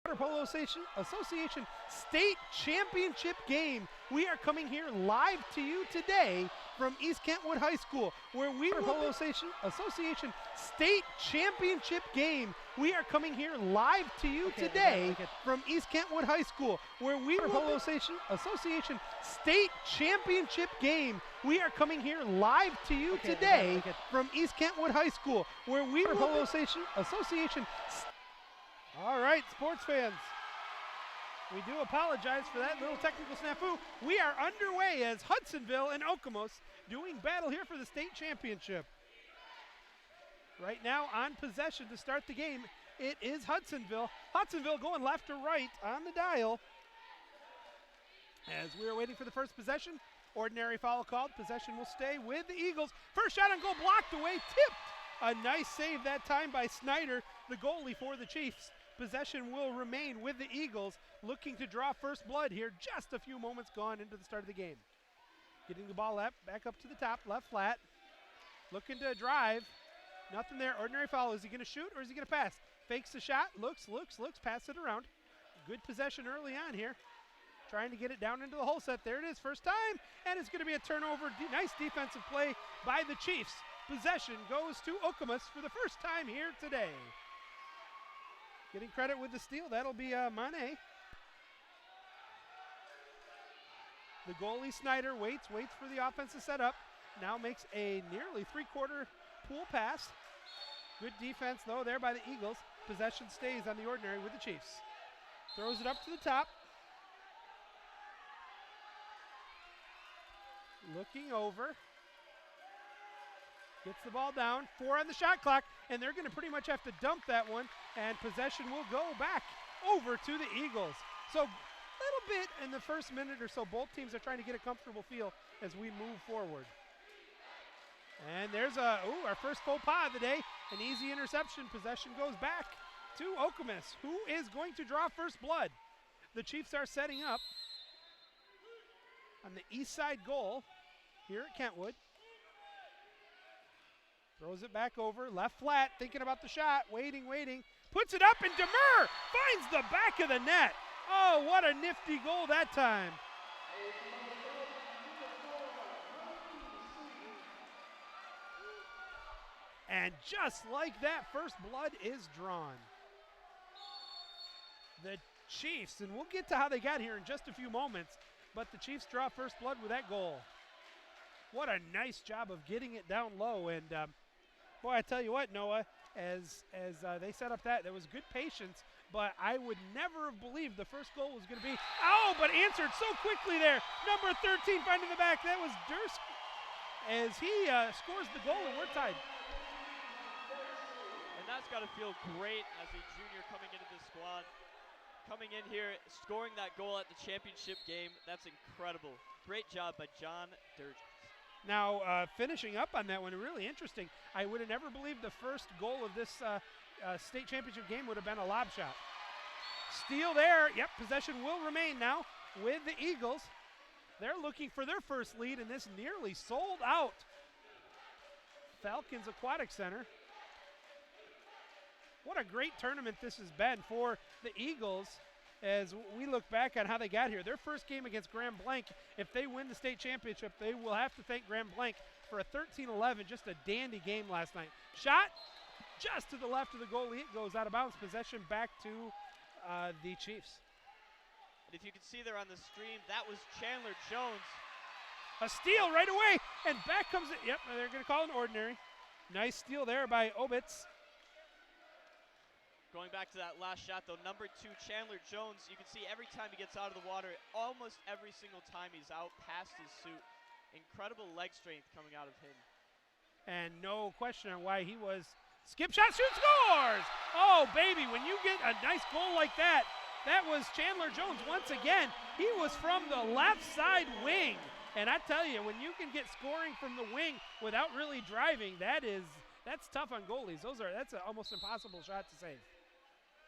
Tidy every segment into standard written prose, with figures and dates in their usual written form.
Water Polo Association State Championship game. We are coming here live to you today from East Kentwood High School, where we Water Polo Association State Championship game. We are coming here live to you today from East Kentwood High School, where we Water Polo Association State Championship game. We are coming here live to you today from East Kentwood High School, where we Water Polo Association. All right, sports fans, we do apologize for that little technical snafu. We are underway as Hudsonville and Okemos doing battle here for the state championship. Right now on possession to start the game, it is Hudsonville. Hudsonville going left to right on the dial. As we are waiting for the first possession, ordinary foul called. Possession will stay with the Eagles. First shot on goal blocked away, tipped. A nice save that time by Snyder, the goalie for the Chiefs. Possession will remain with the Eagles, looking to draw first blood here. Just a few moments gone into the start of the game. Getting the ball up, back up to the top, left flat. Looking to drive. Nothing there. Ordinary foul. Is he going to shoot or is he going to pass? Fakes the shot. Looks. Pass it around. Good possession early on here. Trying to get it down into the hole set. There it is. First time. And it's going to be a turnover. Nice defensive play by the Chiefs. Possession goes to Okemos for the first time here today. Getting credit with the steal, that'll be Mane. The goalie Snyder waits for the offensive setup. Now makes a nearly three-quarter pool pass. Good defense though there by the Eagles. Possession stays on the ordinary with the Chiefs. Throws it up to the top. Looking over. Gets the ball down, 4 on the shot clock, and they're going to pretty much have to dump that one, and possession will go back over to the Eagles. So a little bit in the first minute or so, both teams are trying to get a comfortable feel as we move forward. And there's our first faux pas of the day, an easy interception. Possession goes back to Okemos, who is going to draw first blood. The Chiefs are setting up on the east side goal here at Kentwood. Throws it back over, left flat, thinking about the shot, waiting. Puts it up, and Demur finds the back of the net. Oh, what a nifty goal that time. And just like that, first blood is drawn. The Chiefs, and we'll get to how they got here in just a few moments, but the Chiefs draw first blood with that goal. What a nice job of getting it down low, and boy, I tell you what, Noah, as they set up that, there was good patience, but I would never have believed the first goal was going to be, but answered so quickly there. Number 13 finding the back. That was Durst as he scores the goal, and we're tied. And that's got to feel great as a junior coming into this squad. Coming in here, scoring that goal at the championship game, that's incredible. Great job by John Durst. Now, finishing up on that one, really interesting. I would have never believed the first goal of this state championship game would have been a lob shot. Steal there. Yep, possession will remain now with the Eagles. They're looking for their first lead in this nearly sold out Falcons Aquatic Center. What a great tournament this has been for the Eagles. As we look back on how they got here. Their first game against Grand Blanc, if they win the state championship, they will have to thank Grand Blanc for a 13-11, just a dandy game last night. Shot just to the left of the goalie. It goes out of bounds. Possession back to the Chiefs. And if you can see there on the stream, that was Chandler Jones. A steal right away, and back comes it. Yep, they're going to call it an ordinary. Nice steal there by Obitz. Going back to that last shot, though, number 2, Chandler Jones, you can see every time he gets out of the water, almost every single time he's out past his suit. Incredible leg strength coming out of him. And no question on why he was skip shot, shoot, scores! Oh, baby, when you get a nice goal like that, that was Chandler Jones once again. He was from the left side wing. And I tell you, when you can get scoring from the wing without really driving, that's tough on goalies. That's an almost impossible shot to save.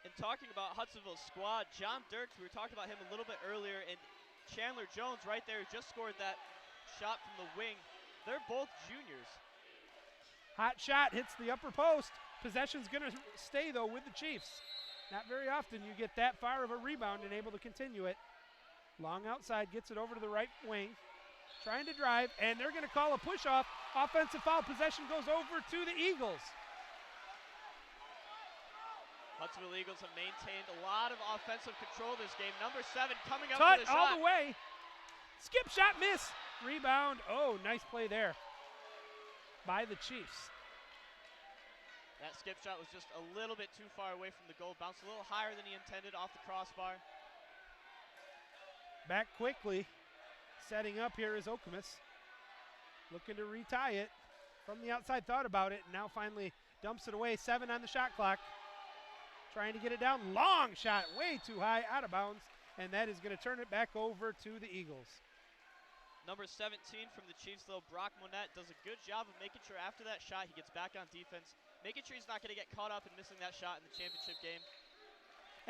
And talking about Hudsonville's squad, John Dirks, we were talking about him a little bit earlier, and Chandler Jones right there just scored that shot from the wing. They're both juniors. Hot shot hits the upper post. Possession's going to stay, though, with the Chiefs. Not very often you get that far of a rebound and able to continue it. Long outside, gets it over to the right wing. Trying to drive, and they're going to call a push-off. Offensive foul. Possession goes over to the Eagles. Hudsonville Eagles have maintained a lot of offensive control this game. Number 7 coming up Cut for the all shot. the way. Skip shot, miss. Rebound. Oh, nice play there by the Chiefs. That skip shot was just a little bit too far away from the goal. Bounced a little higher than he intended off the crossbar. Back quickly. Setting up here is Okemos. Looking to retie it. From the outside, thought about it, and now finally dumps it away. 7 on the shot clock. Trying to get it down. Long shot, way too high, out of bounds. And that is going to turn it back over to the Eagles. Number 17 from the Chiefs, though, Brock Monette, does a good job of making sure after that shot he gets back on defense, making sure he's not going to get caught up in missing that shot in the championship game.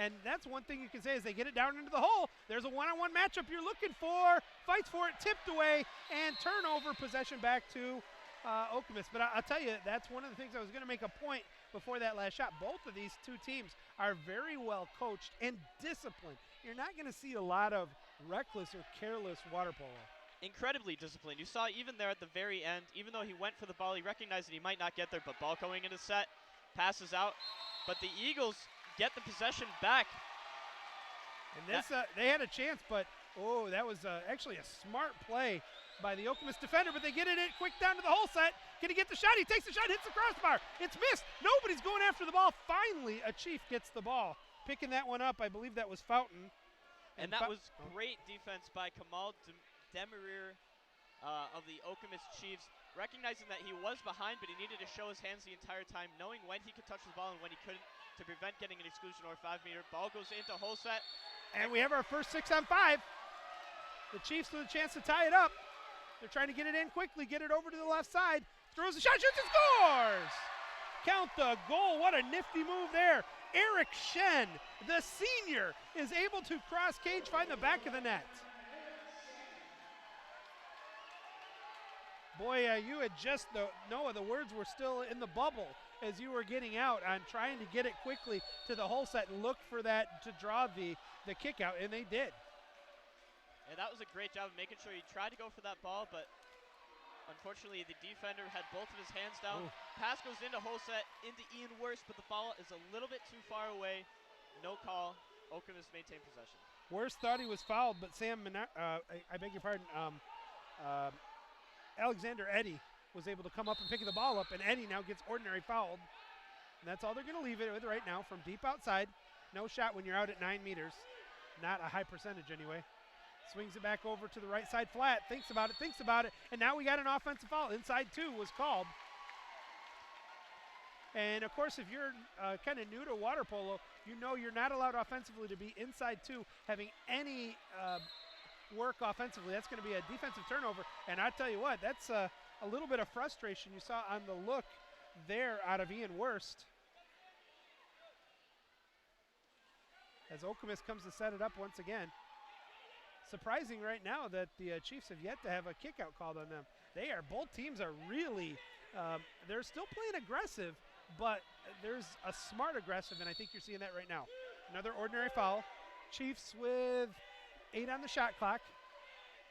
And that's one thing you can say is they get it down into the hole. There's a one-on-one matchup you're looking for. Fights for it, tipped away, and turnover, possession back to Okemos. But I'll tell you, that's one of the things I was going to make a point before that last shot. Both of these two teams are very well coached and disciplined. You're not going to see a lot of reckless or careless water polo. Incredibly disciplined. You saw even there at the very end, even though he went for the ball, he recognized that he might not get there, but ball going into set, passes out. But the Eagles get the possession back. And this, they had a chance, but that was actually a smart play by the Okemos defender, but they get it in quick down to the hole set. Can he get the shot? He takes the shot, hits the crossbar. It's missed. Nobody's going after the ball. Finally, a Chief gets the ball. Picking that one up, I believe that was Fountain. And that was great defense by Kamal Demirir of the Okemos Chiefs, recognizing that he was behind, but he needed to show his hands the entire time, knowing when he could touch the ball and when he couldn't to prevent getting an exclusion or 5-meter. Ball goes into hole set. And we have our first 6 on 5. The Chiefs with a chance to tie it up. They're trying to get it in quickly, get it over to the left side. Throws the shot, shoots, and scores! Count the goal. What a nifty move there. Eric Shen, the senior, is able to cross cage, find the back of the net. Boy, you had just, Noah, the words were still in the bubble as you were getting out on trying to get it quickly to the hole set and look for that to draw the kick out, and they did. And that was a great job of making sure he tried to go for that ball, but unfortunately the defender had both of his hands down. Ooh. Pass goes into hole set, into Ian Worst, but the ball is a little bit too far away. No call. Okemos maintained possession. Worst thought he was fouled, but I beg your pardon, Alexander Eddy was able to come up and pick the ball up, and Eddy now gets ordinary fouled. And that's all they're going to leave it with right now from deep outside. No shot when you're out at 9 meters. Not a high percentage anyway. Swings it back over to the right side flat, thinks about it, and now we got an offensive foul. Inside 2 was called. And of course, if you're kind of new to water polo, you know you're not allowed offensively to be inside 2, having any work offensively. That's going to be a defensive turnover. And I tell you what, that's a little bit of frustration you saw on the look there out of Ian Worst. As Okemos comes to set it up once again. Surprising right now that the Chiefs have yet to have a kick out called on them. Both teams are really, they're still playing aggressive, but there's a smart aggressive, and I think you're seeing that right now. Another ordinary foul. Chiefs with 8 on the shot clock.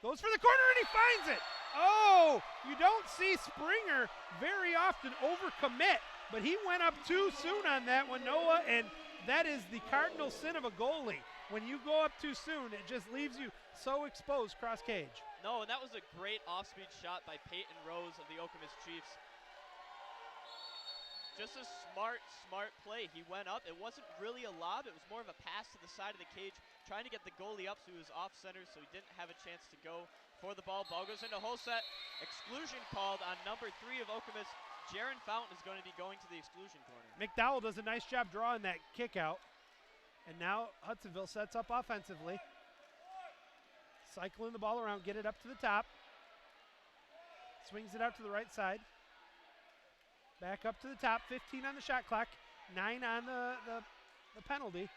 Goes for the corner, and he finds it. Oh, you don't see Springer very often overcommit, but he went up too soon on that one, Noah, and that is the cardinal sin of a goalie. When you go up too soon, it just leaves you so exposed cross cage. No, and that was a great off-speed shot by Peyton Rose of the Okemos Chiefs. Just a smart play. He went up. It wasn't really a lob. It was more of a pass to the side of the cage, trying to get the goalie up so he was off-center, so he didn't have a chance to go for the ball. Ball goes into hole set. Exclusion called on number 3 of Okemos. Jaron Fountain is going to be going to the exclusion corner. McDowell does a nice job drawing that kick out. And now Hudsonville sets up offensively. Cycling the ball around, get it up to the top. Swings it out to the right side. Back up to the top, 15 on the shot clock, 9 on the penalty.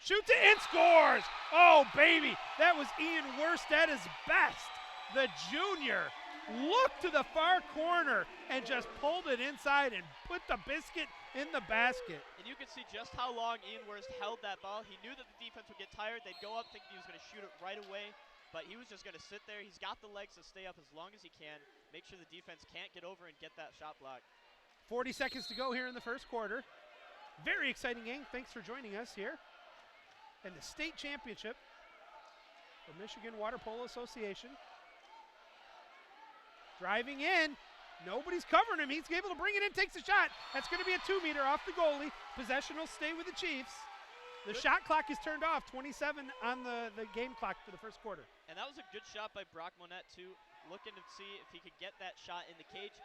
Shoots it and scores! Oh, baby, that was Ian Worst at his best. the junior, looked to the far corner and just pulled it inside and put the biscuit in the basket. And you can see just how long Ian Wurst held that ball. He knew that the defense would get tired. They'd go up thinking he was going to shoot it right away, but he was just going to sit there. He's got the legs to stay up as long as he can, make sure the defense can't get over and get that shot block. 40 seconds to go here in the first quarter. Very exciting game. Thanks for joining us here in the state championship for Michigan Water Polo Association. Driving in, nobody's covering him. He's able to bring it in, takes a shot. That's going to be a 2-meter off the goalie. Possession will stay with the Chiefs. The shot clock is turned off, 27 on the game clock for the first quarter. And that was a good shot by Brock Monette, too, looking to see if he could get that shot in the cage.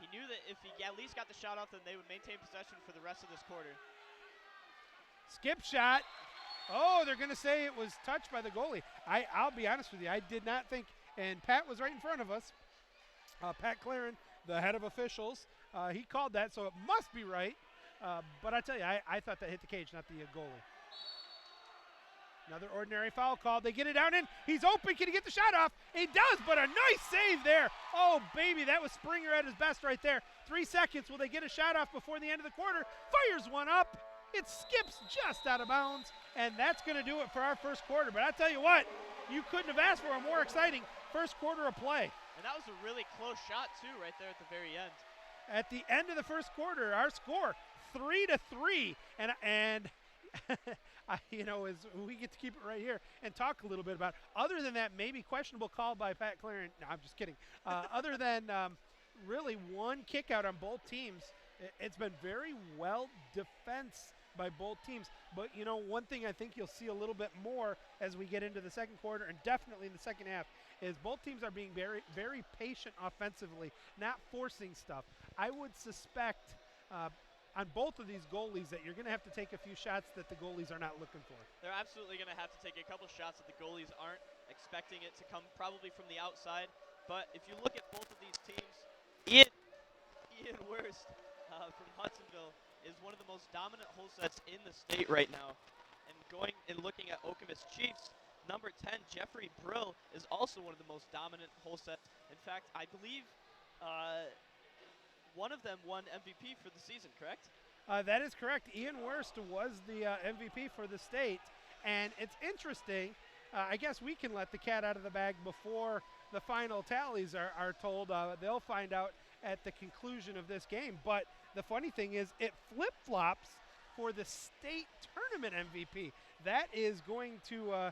He knew that if he at least got the shot off, then they would maintain possession for the rest of this quarter. Skip shot. Oh, they're going to say it was touched by the goalie. I'll be honest with you, I did not think, and Pat was right in front of us. Pat Claren, the head of officials, he called that, so it must be right. But I tell you, I thought that hit the cage, not the goalie. Another ordinary foul call. They get it down in. He's open. Can he get the shot off? He does, but a nice save there. Oh, baby, that was Springer at his best right there. 3 seconds. Will they get a shot off before the end of the quarter? Fires one up. It skips just out of bounds, and that's going to do it for our first quarter. But I tell you what, you couldn't have asked for a more exciting first quarter of play. And that was a really close shot, too, right there at the very end. At the end of the first quarter, our score, 3-3. And as we get to keep it right here and talk a little bit about, other than that maybe questionable call by Pat Claren. No, I'm just kidding. Other than really one kick out on both teams, it's been very well defense by both teams. But, one thing I think you'll see a little bit more as we get into the second quarter and definitely in the second half is both teams are being very, very patient offensively, not forcing stuff. I would suspect on both of these goalies that you're going to have to take a few shots that the goalies are not looking for. They're absolutely going to have to take a couple shots that the goalies aren't expecting it to come probably from the outside. But if you look at both of these teams, Ian Wurst from Hudsonville is one of the most dominant hole sets in the state right now. And going and looking at Okemos Chiefs, number 10, Jeffrey Brill, is also one of the most dominant hole sets. In fact, I believe one of them won MVP for the season, correct? That is correct. Ian Wurst was the MVP for the state. And it's interesting. I guess we can let the cat out of the bag before the final tallies are told. They'll find out at the conclusion of this game. But the funny thing is it flip-flops for the state tournament MVP. That is going to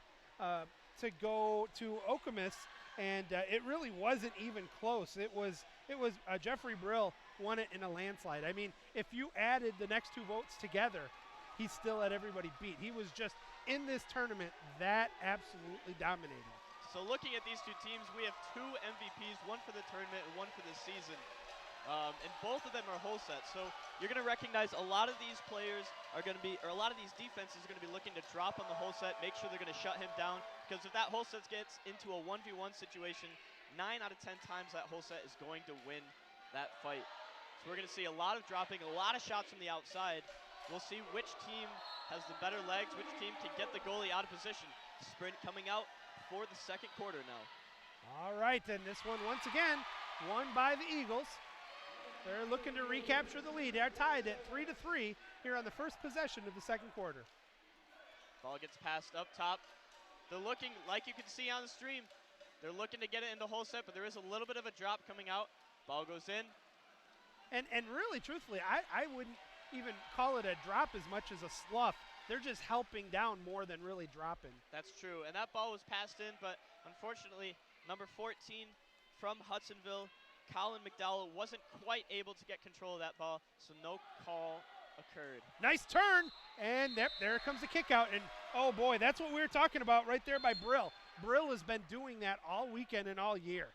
go to Okemos, and it really wasn't even close. It was Jeffrey Brill won it in a landslide. I mean, if you added the next two votes together, he still had everybody beat. He was just in this tournament that absolutely dominating. So looking at these two teams, we have two MVPs, one for the tournament and one for the season. And both of them are hole sets. So you're going to recognize a lot of these players are going to be, or a lot of these defenses are going to be looking to drop on the hole set, make sure they're going to shut him down. Because if that hole set gets into a 1v1 situation, 9 out of 10 times that hole set is going to win that fight. So we're going to see a lot of dropping, a lot of shots from the outside. We'll see which team has the better legs, which team can get the goalie out of position. Sprint coming out for the second quarter now. All right, then this one once again won by the Eagles. They're looking to recapture the lead. They're tied at 3-3 here on the first possession of the second quarter. Ball gets passed up top. They're looking, like you can see on the stream, they're looking to get it into hole set, but there is a little bit of a drop coming out. Ball goes in. And really, truthfully, I wouldn't even call it a drop as much as a slough. They're just helping down more than really dropping. That's true, and that ball was passed in, but unfortunately, number 14 from Hudsonville, Colin McDowell, wasn't quite able to get control of that ball, so no call occurred. Nice turn, and there comes the kick out, and oh boy, that's what we were talking about right there by Brill. Brill has been doing that all weekend and all year.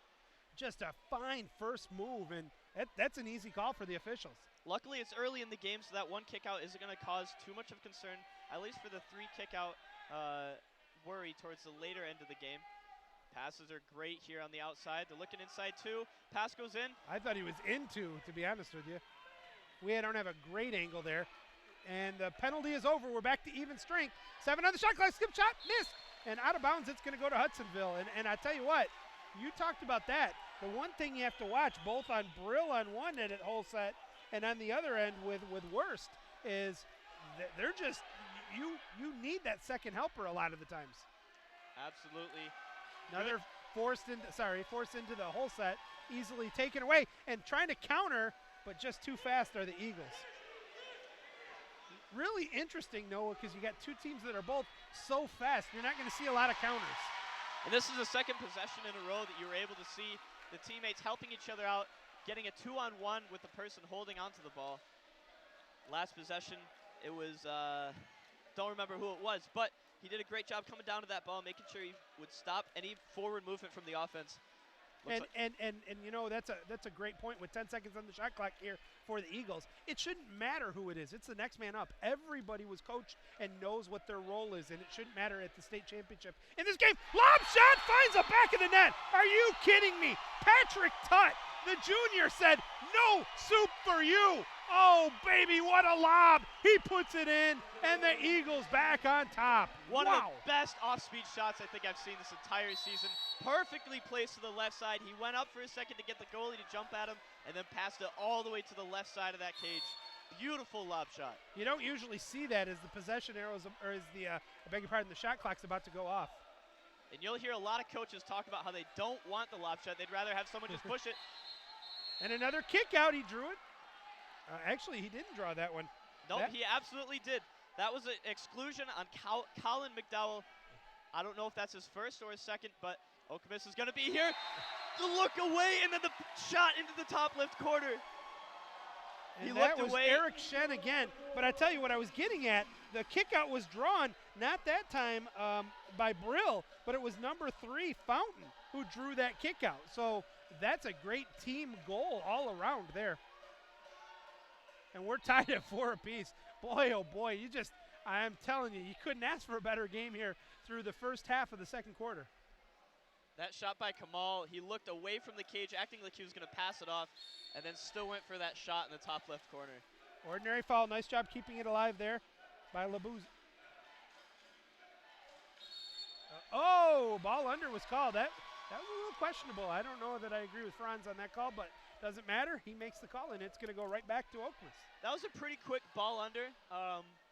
Just a fine first move, and that's an easy call for the officials. Luckily, it's early in the game, so that one kick out isn't going to cause too much of concern, at least for the 3 kick out worry towards the later end of the game. Passes are great here on the outside. They're looking inside too. Pass goes in. I thought he was into, to be honest with you. We don't have a great angle there. And the penalty is over. We're back to even strength. 7 on the shot clock. Skip shot. Missed. And out of bounds, it's going to go to Hudsonville. And I tell you what, you talked about that. The one thing you have to watch, both on Brill on one end at Holset and on the other end with Worst, is they're just you need that second helper a lot of the times. Absolutely. Another forced into the Holset, easily taken away, and trying to counter, but just too fast are the Eagles. Really interesting, Noah, because you got two teams that are both so fast. You're not going to see a lot of counters. And this is the second possession in a row that you were able to see the teammates helping each other out, getting a 2-on-1 with the person holding onto the ball. Last possession, it was, don't remember who it was, but he did a great job coming down to that ball, making sure he would stop any forward movement from the offense. And you know, that's a great point with 10 seconds on the shot clock here for the Eagles. It shouldn't matter who it is. It's the next man up. Everybody was coached and knows what their role is, and it shouldn't matter at the state championship. In this game, lob shot finds the back of the net. Are you kidding me? Patrick Tutt, the junior, said, "No soup for you." Oh, baby, what a lob. He puts it in, and the Eagles back on top. One of the best off-speed shots I think I've seen this entire season. Perfectly placed to the left side. He went up for a second to get the goalie to jump at him, and then passed it all the way to the left side of that cage. Beautiful lob shot. You don't usually see that as the possession arrows, or as the, I beg your pardon, the shot clock's about to go off. And you'll hear a lot of coaches talk about how they don't want the lob shot. They'd rather have someone just push it. And another kick out. He drew it. Actually, he didn't draw that one. Nope, he absolutely did. That was an exclusion on Colin McDowell. I don't know if that's his first or his second, but Okemos is going to be here. The look away, and then the shot into the top left corner. And he looked away. Eric Shen again. But I tell you what I was getting at, the kick out was drawn, not that time by Brill, but it was number 3, Fountain, who drew that kick out. So that's a great team goal all around there. And we're tied at 4 apiece. Boy, oh boy, I'm telling you couldn't ask for a better game here through the first half of the second quarter. That shot by Kamal, he looked away from the cage, acting like he was going to pass it off, and then still went for that shot in the top left corner. Ordinary foul. Nice job keeping it alive there by Labuz. Ball under was called. That was a little questionable. I don't know that I agree with Franz on that call, but doesn't matter. He makes the call, and it's going to go right back to Okemos. That was a pretty quick ball under.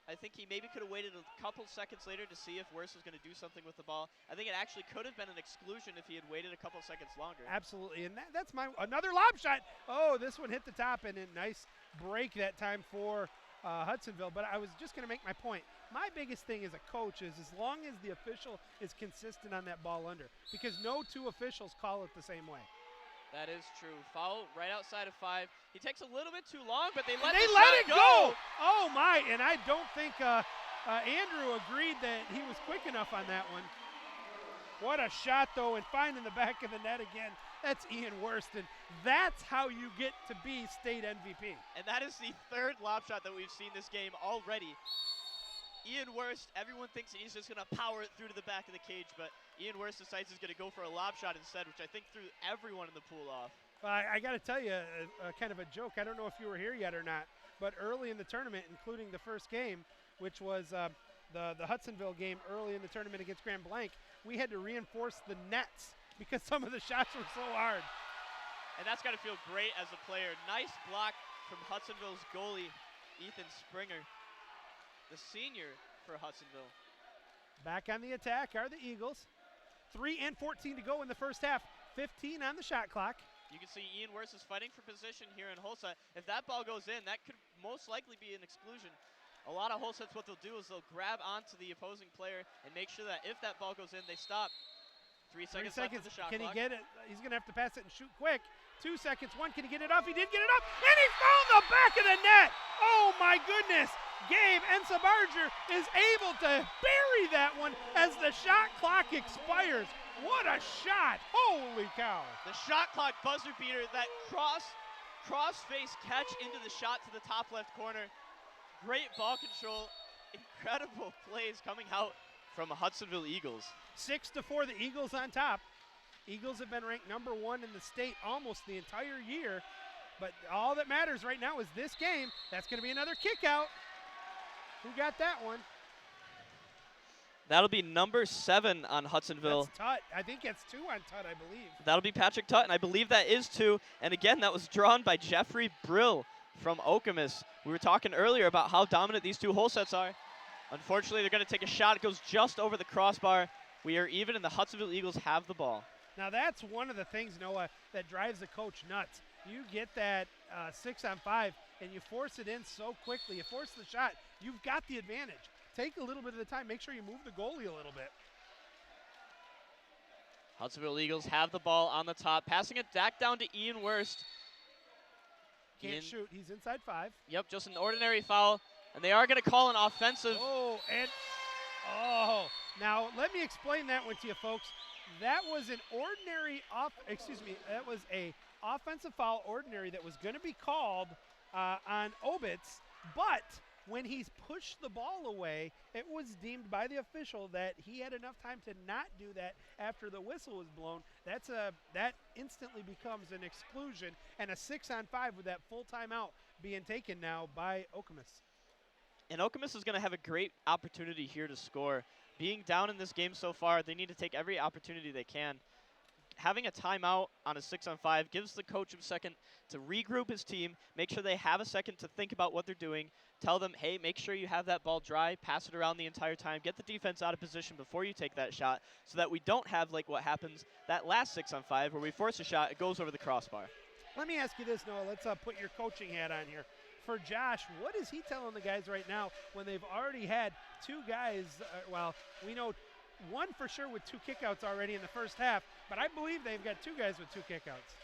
I think he maybe could have waited a couple seconds later to see if Worst was going to do something with the ball. I think it actually could have been an exclusion if he had waited a couple seconds longer. Absolutely, and that's another lob shot. Oh, this one hit the top, and a nice break that time for Hudsonville. But I was just going to make my point. My biggest thing as a coach is as long as the official is consistent on that ball under, because no two officials call it the same way. That is true. Foul right outside of 5. He takes a little bit too long, but they let it go. Oh, my. And I don't think Andrew agreed that he was quick enough on that one. What a shot, though, and finding the back of the net again. That's Ian Worst, and that's how you get to be state MVP. And that is the 3rd lob shot that we've seen this game already. Ian Worst, everyone thinks that he's just going to power it through to the back of the cage, but Ian Worst decides he's going to go for a lob shot instead, which I think threw everyone in the pool off. Well, I got to tell you, kind of a joke. I don't know if you were here yet or not, but early in the tournament, including the first game, which was the Hudsonville game early in the tournament against Grand Blanc, we had to reinforce the nets because some of the shots were so hard. And that's got to feel great as a player. Nice block from Hudsonville's goalie, Ethan Springer, the senior for Hudsonville. Back on the attack are the Eagles. 3:14 to go in the first half. 15 on the shot clock. You can see Ian Worst is fighting for position here in Holset. If that ball goes in, that could most likely be an exclusion. A lot of Holsets, what they'll do is they'll grab onto the opposing player and make sure that if that ball goes in, they stop. 3 seconds left of the shot clock. Can he get it? He's going to have to pass it and shoot quick. 2 seconds. 1, can he get it off? He did get it off, and he found the back of the net. Oh, my goodness. Gabe Ensabarger is able to bury that one as the shot clock expires. What a shot. Holy cow. The shot clock buzzer beater, that cross-face catch into the shot to the top left corner. Great ball control. Incredible plays coming out from the Hudsonville Eagles. 6-4, the Eagles on top. Eagles have been ranked number 1 in the state almost the entire year. But all that matters right now is this game. That's going to be another kick out. Who got that one? That'll be number 7 on Hudsonville. That's Tut. I think it's 2 on Tut, I believe. That'll be Patrick Tut, and I believe that is 2. And again, that was drawn by Jeffrey Brill from Okemos. We were talking earlier about how dominant these 2 hole sets are. Unfortunately, they're going to take a shot. It goes just over the crossbar. We are even, and the Hudsonville Eagles have the ball. Now that's one of the things, Noah, that drives the coach nuts. You get that 6 on 5, and you force it in so quickly. You force the shot. You've got the advantage. Take a little bit of the time. Make sure you move the goalie a little bit. Hudsonville Eagles have the ball on the top, passing it back down to Ian Wurst. Can't shoot. He's inside 5. Yep, just an ordinary foul, and they are going to call an offensive. Now let me explain that one to you, folks. That was an ordinary that was a offensive foul, ordinary, that was going to be called on Obitz, but when he's pushed the ball away, it was deemed by the official that he had enough time to not do that after the whistle was blown. That instantly becomes an exclusion and a 6 on 5 with that full timeout being taken now by Okemos. And Okemos is going to have a great opportunity here to score. Being down in this game so far, they need to take every opportunity they can. Having a timeout on a 6 on 5 gives the coach a second to regroup his team, make sure they have a second to think about what they're doing, tell them, hey, make sure you have that ball dry, pass it around the entire time, get the defense out of position before you take that shot so that we don't have like what happens that last 6 on 5 where we force a shot, it goes over the crossbar. Let me ask you this, Noah. Let's put your coaching hat on here. For Josh, what is he telling the guys right now when they've already had 2 guys, we know one for sure with 2 kickouts already in the first half, but I believe they've got 2 guys with 2 kickouts.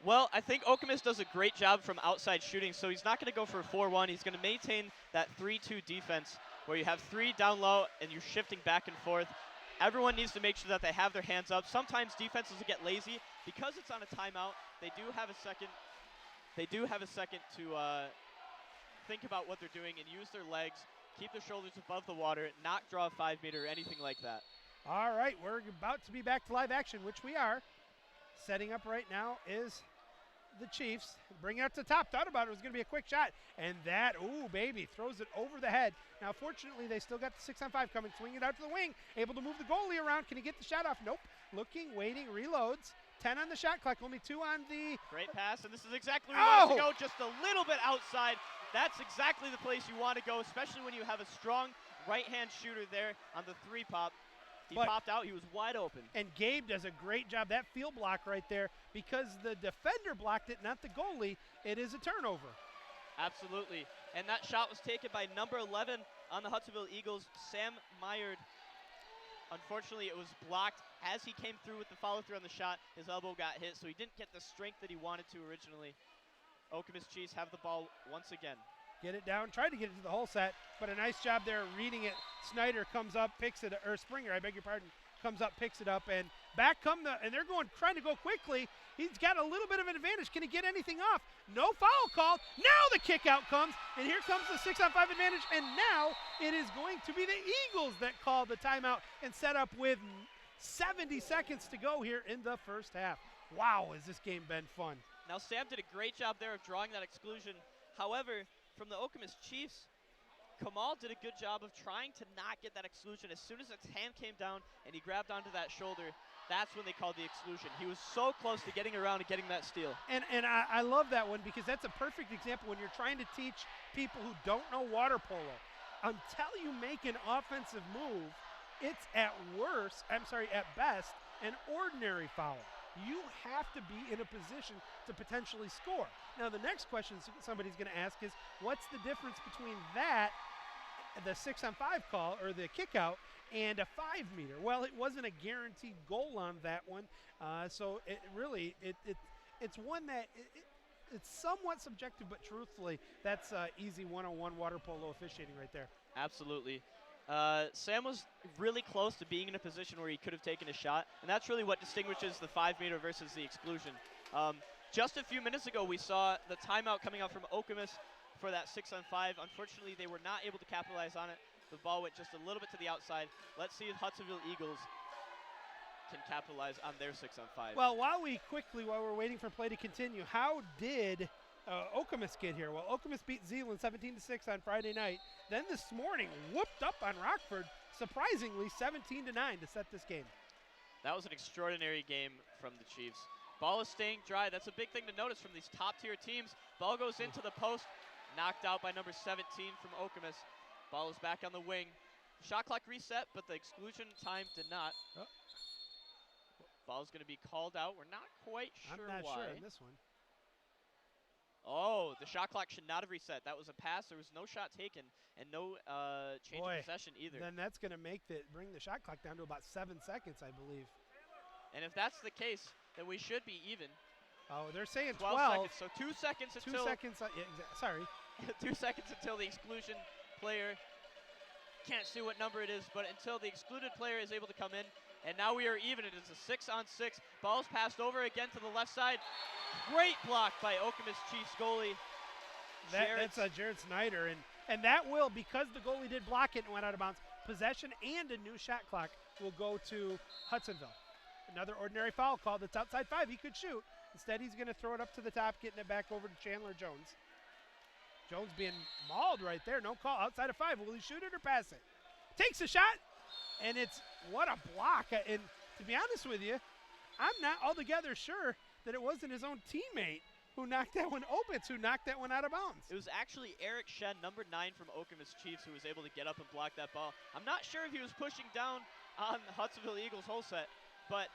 Well, I think Okemos does a great job from outside shooting, so he's not going to go for a 4-1. He's going to maintain that 3-2 defense where you have 3 down low and you're shifting back and forth. Everyone needs to make sure that they have their hands up. Sometimes defenses will get lazy. Because it's on a timeout, they do have a second to think about what they're doing and use their legs, keep their shoulders above the water, not draw a 5-meter or anything like that. All right, we're about to be back to live action, which we are. Setting up right now is the Chiefs. Bring it up to the top. Thought about it was going to be a quick shot. And that, throws it over the head. Now, fortunately, they still got the 6 on 5 coming. Swing it out to the wing. Able to move the goalie around. Can he get the shot off? Nope. Looking, waiting, reloads. 10 on the shot clock. Only 2 on the... Great pass, and this is exactly where you want to go. Just a little bit outside. That's exactly the place you want to go, especially when you have a strong right-hand shooter there on the 3-pop. He popped out. He was wide open. And Gabe does a great job. That field block right there, because the defender blocked it, not the goalie, it is a turnover. Absolutely. And that shot was taken by number 11 on the Hudsonville Eagles, Sam Myerd. Unfortunately, it was blocked. As he came through with the follow-through on the shot, his elbow got hit, so he didn't get the strength that he wanted to originally. Okemos Chiefs have the ball once again. Get it down, tried to get it to the hole set, but a nice job there reading it. Snyder comes up, picks it, or Springer, I beg your pardon, comes up, picks it up, and back come and they're trying to go quickly. He's got a little bit of an advantage. Can he get anything off? No foul called. Now the kick out comes, and here comes the 6 on 5 advantage, and now it is going to be the Eagles that call the timeout and set up with 70 seconds to go here in the first half. Wow, has this game been fun. Now Sam did a great job there of drawing that exclusion. However, from the Okemos Chiefs, Kamal did a good job of trying to not get that exclusion. As soon as his hand came down and he grabbed onto that shoulder, that's when they called the exclusion. He was so close to getting around and getting that steal. And I love that one, because that's a perfect example when you're trying to teach people who don't know water polo. Until you make an offensive move, it's at best, an ordinary foul. You have to be in a position to potentially score. Now, the next question somebody's going to ask is, what's the difference between that, the 6 on 5 call, or the kick out, and a 5-meter? Well, it wasn't a guaranteed goal on that one, so it really, it's one that it's somewhat subjective, but truthfully, that's easy one-on-one water polo officiating right there. Absolutely. Sam was really close to being in a position where he could have taken a shot, and that's really what distinguishes the 5-meter versus the exclusion. Just a few minutes ago, we saw the timeout coming out from Okemos for that 6 on 5. Unfortunately, they were not able to capitalize on it. The ball went just a little bit to the outside. Let's see if Hudsonville Eagles can capitalize on their 6 on 5. Well, while we're waiting for play to continue, how did Okemos kid here. Well, Okemos beat Zeeland 17-6 on Friday night. Then this morning, whooped up on Rockford, surprisingly 17-9 to set this game. That was an extraordinary game from the Chiefs. Ball is staying dry. That's a big thing to notice from these top-tier teams. Ball goes into the post, knocked out by number 17 from Okemos. Ball is back on the wing. Shot clock reset, but the exclusion time did not. Oh. Ball's going to be called out. We're not quite sure why. I'm not sure on this one. Oh, the shot clock should not have reset. That was a pass. There was no shot taken and no change of possession either. Then that's going to bring the shot clock down to about 7 seconds, I believe. And if that's the case, then we should be even. Oh, they're saying 12 seconds. So 2 seconds 2 until seconds. Sorry. 2 seconds until the exclusion player. Can't see what number it is, but until the excluded player is able to come in. And now we are even. It is a 6-on-6. Ball's passed over again to the left side. Great block by Okemos Chiefs goalie. That's Jared Snyder. And that will, because the goalie did block it and went out of bounds, possession and a new shot clock will go to Hudsonville. Another ordinary foul call that's outside 5. He could shoot. Instead, he's going to throw it up to the top, getting it back over to Chandler Jones. Jones being mauled right there. No call. Outside of 5. Will he shoot it or pass it? Takes a shot, and it's what a block. And to be honest with you, I'm not altogether sure that it wasn't his own teammate who knocked that one open, who knocked that one out of bounds. It was actually Eric Shen, number 9 from Okemos Chiefs, who was able to get up and block that ball. I'm not sure if he was pushing down on the Hudsonville Eagles whole set, but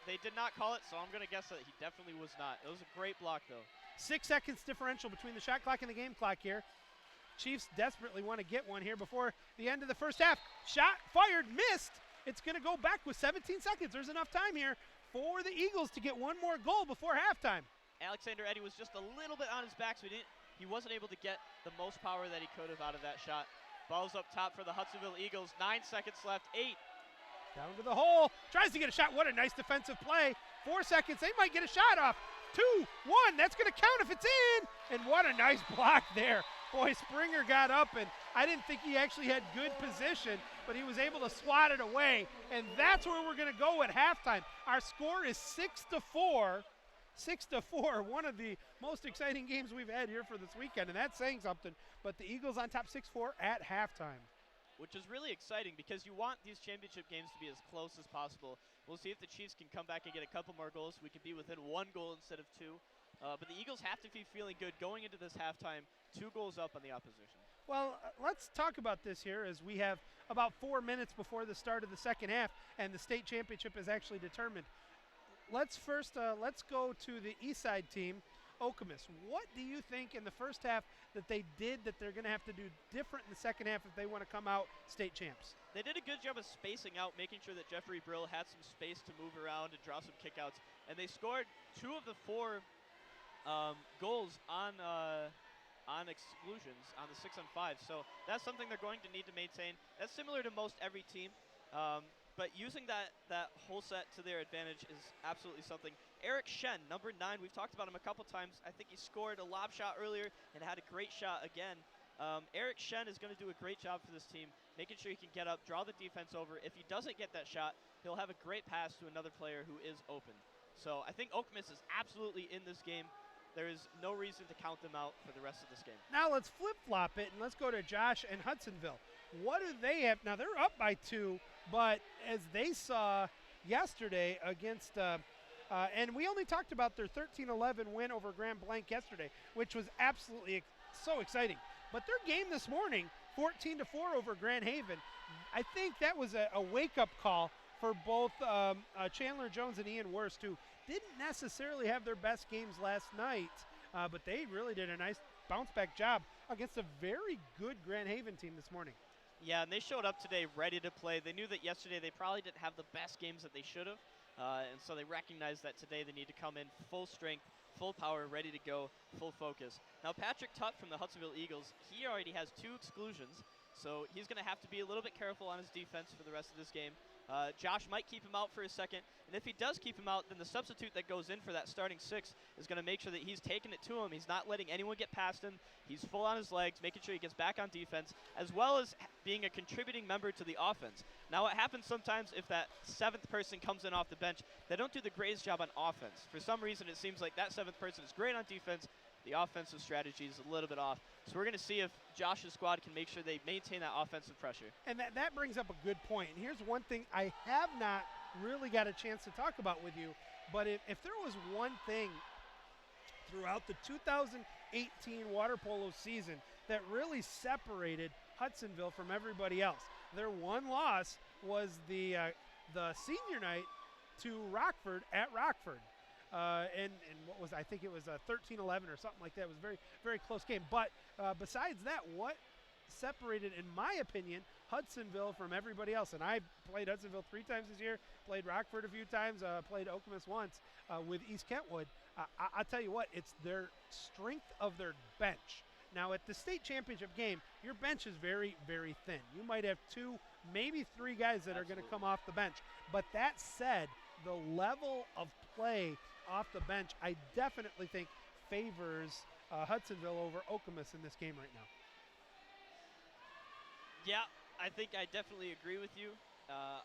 they did not call it, so I'm going to guess that he definitely was not. It was a great block, though. 6 seconds differential between the shot clock and the game clock here. Chiefs desperately want to get one here before the end of the first half. Shot fired, missed. It's going to go back with 17 seconds. There's enough time here for the Eagles to get one more goal before halftime. Alexander Eddy was just a little bit on his back, so he wasn't able to get the most power that he could have out of that shot. Ball's up top for the Hudsonville Eagles. 9 seconds left. 8. Down to the hole. Tries to get a shot. What a nice defensive play. 4 seconds. They might get a shot off. 2, 1. That's going to count if it's in. And what a nice block there. Boy, Springer got up, and I didn't think he actually had good position, but he was able to swat it away. And that's where we're going to go at halftime. Our score is 6-4. 6-4, one of the most exciting games we've had here for this weekend, and that's saying something. But the Eagles on top 6-4 at halftime. Which is really exciting because you want these championship games to be as close as possible. We'll see if the Chiefs can come back and get a couple more goals. We could be within 1 goal instead of 2. But the Eagles have to be feeling good going into this halftime, 2 goals up on the opposition. Well, let's talk about this here as we have about 4 minutes before the start of the second half, and the state championship is actually determined. Let's go to the East Side team, Okemos. What do you think in the first half that they did that they're going to have to do different in the second half if they want to come out state champs? They did a good job of spacing out, making sure that Jeffrey Brill had some space to move around and draw some kickouts. And they scored 2 of the 4 goals on exclusions on the 6-on-5. So that's something they're going to need to maintain. That's similar to most every team. But using that whole set to their advantage is absolutely something. Eric Shen, number 9, we've talked about him a couple times. I think he scored a lob shot earlier and had a great shot again. Eric Shen is going to do a great job for this team, making sure he can get up, draw the defense over. If he doesn't get that shot, he'll have a great pass to another player who is open. So I think Okemos is absolutely in this game. There is no reason to count them out for the rest of this game. Now let's flip-flop it, and let's go to Josh and Hudsonville. What do they have? Now, they're up by 2, but as they saw yesterday against and we only talked about their 13-11 win over Grand Blanc yesterday, which was absolutely so exciting. But their game this morning, 14-4 over Grand Haven, I think that was a wake-up call for both Chandler Jones and Ian Wurst, who didn't necessarily have their best games last night, but they really did a nice bounce-back job against a very good Grand Haven team this morning. Yeah, and they showed up today ready to play. They knew that yesterday they probably didn't have the best games that they should have, and so they recognized that today they need to come in full strength, full power, ready to go, full focus. Now, Patrick Tutt from the Hudsonville Eagles, he already has 2 exclusions, so he's going to have to be a little bit careful on his defense for the rest of this game. Josh might keep him out for a second, and if he does keep him out, then the substitute that goes in for that starting 6 is going to make sure that he's taking it to him. He's not letting anyone get past him. He's full on his legs, making sure he gets back on defense, as well as being a contributing member to the offense. Now, what happens sometimes if that 7th person comes in off the bench, they don't do the greatest job on offense. For some reason, it seems like that 7th person is great on defense. The offensive strategy is a little bit off. So we're going to see if Josh's squad can make sure they maintain that offensive pressure. And that brings up a good point. And here's one thing I have not really got a chance to talk about with you, but if there was one thing throughout the 2018 water polo season that really separated Hudsonville from everybody else, their one loss was the senior night to Rockford at Rockford. And what was, I think it was 13-11 or something like that. It was a very, very close game. But besides that, what separated, in my opinion, Hudsonville from everybody else? And I played Hudsonville 3 times this year, played Rockford a few times, played Okemos once with East Kentwood. I'll tell you what, it's their strength of their bench. Now, at the state championship game, your bench is very, very thin. You might have 2, maybe 3 guys that are going to come off the bench. But that said, the level of play off the bench, I definitely think favors Hudsonville over Okemos in this game right now. Yeah, I think I definitely agree with you.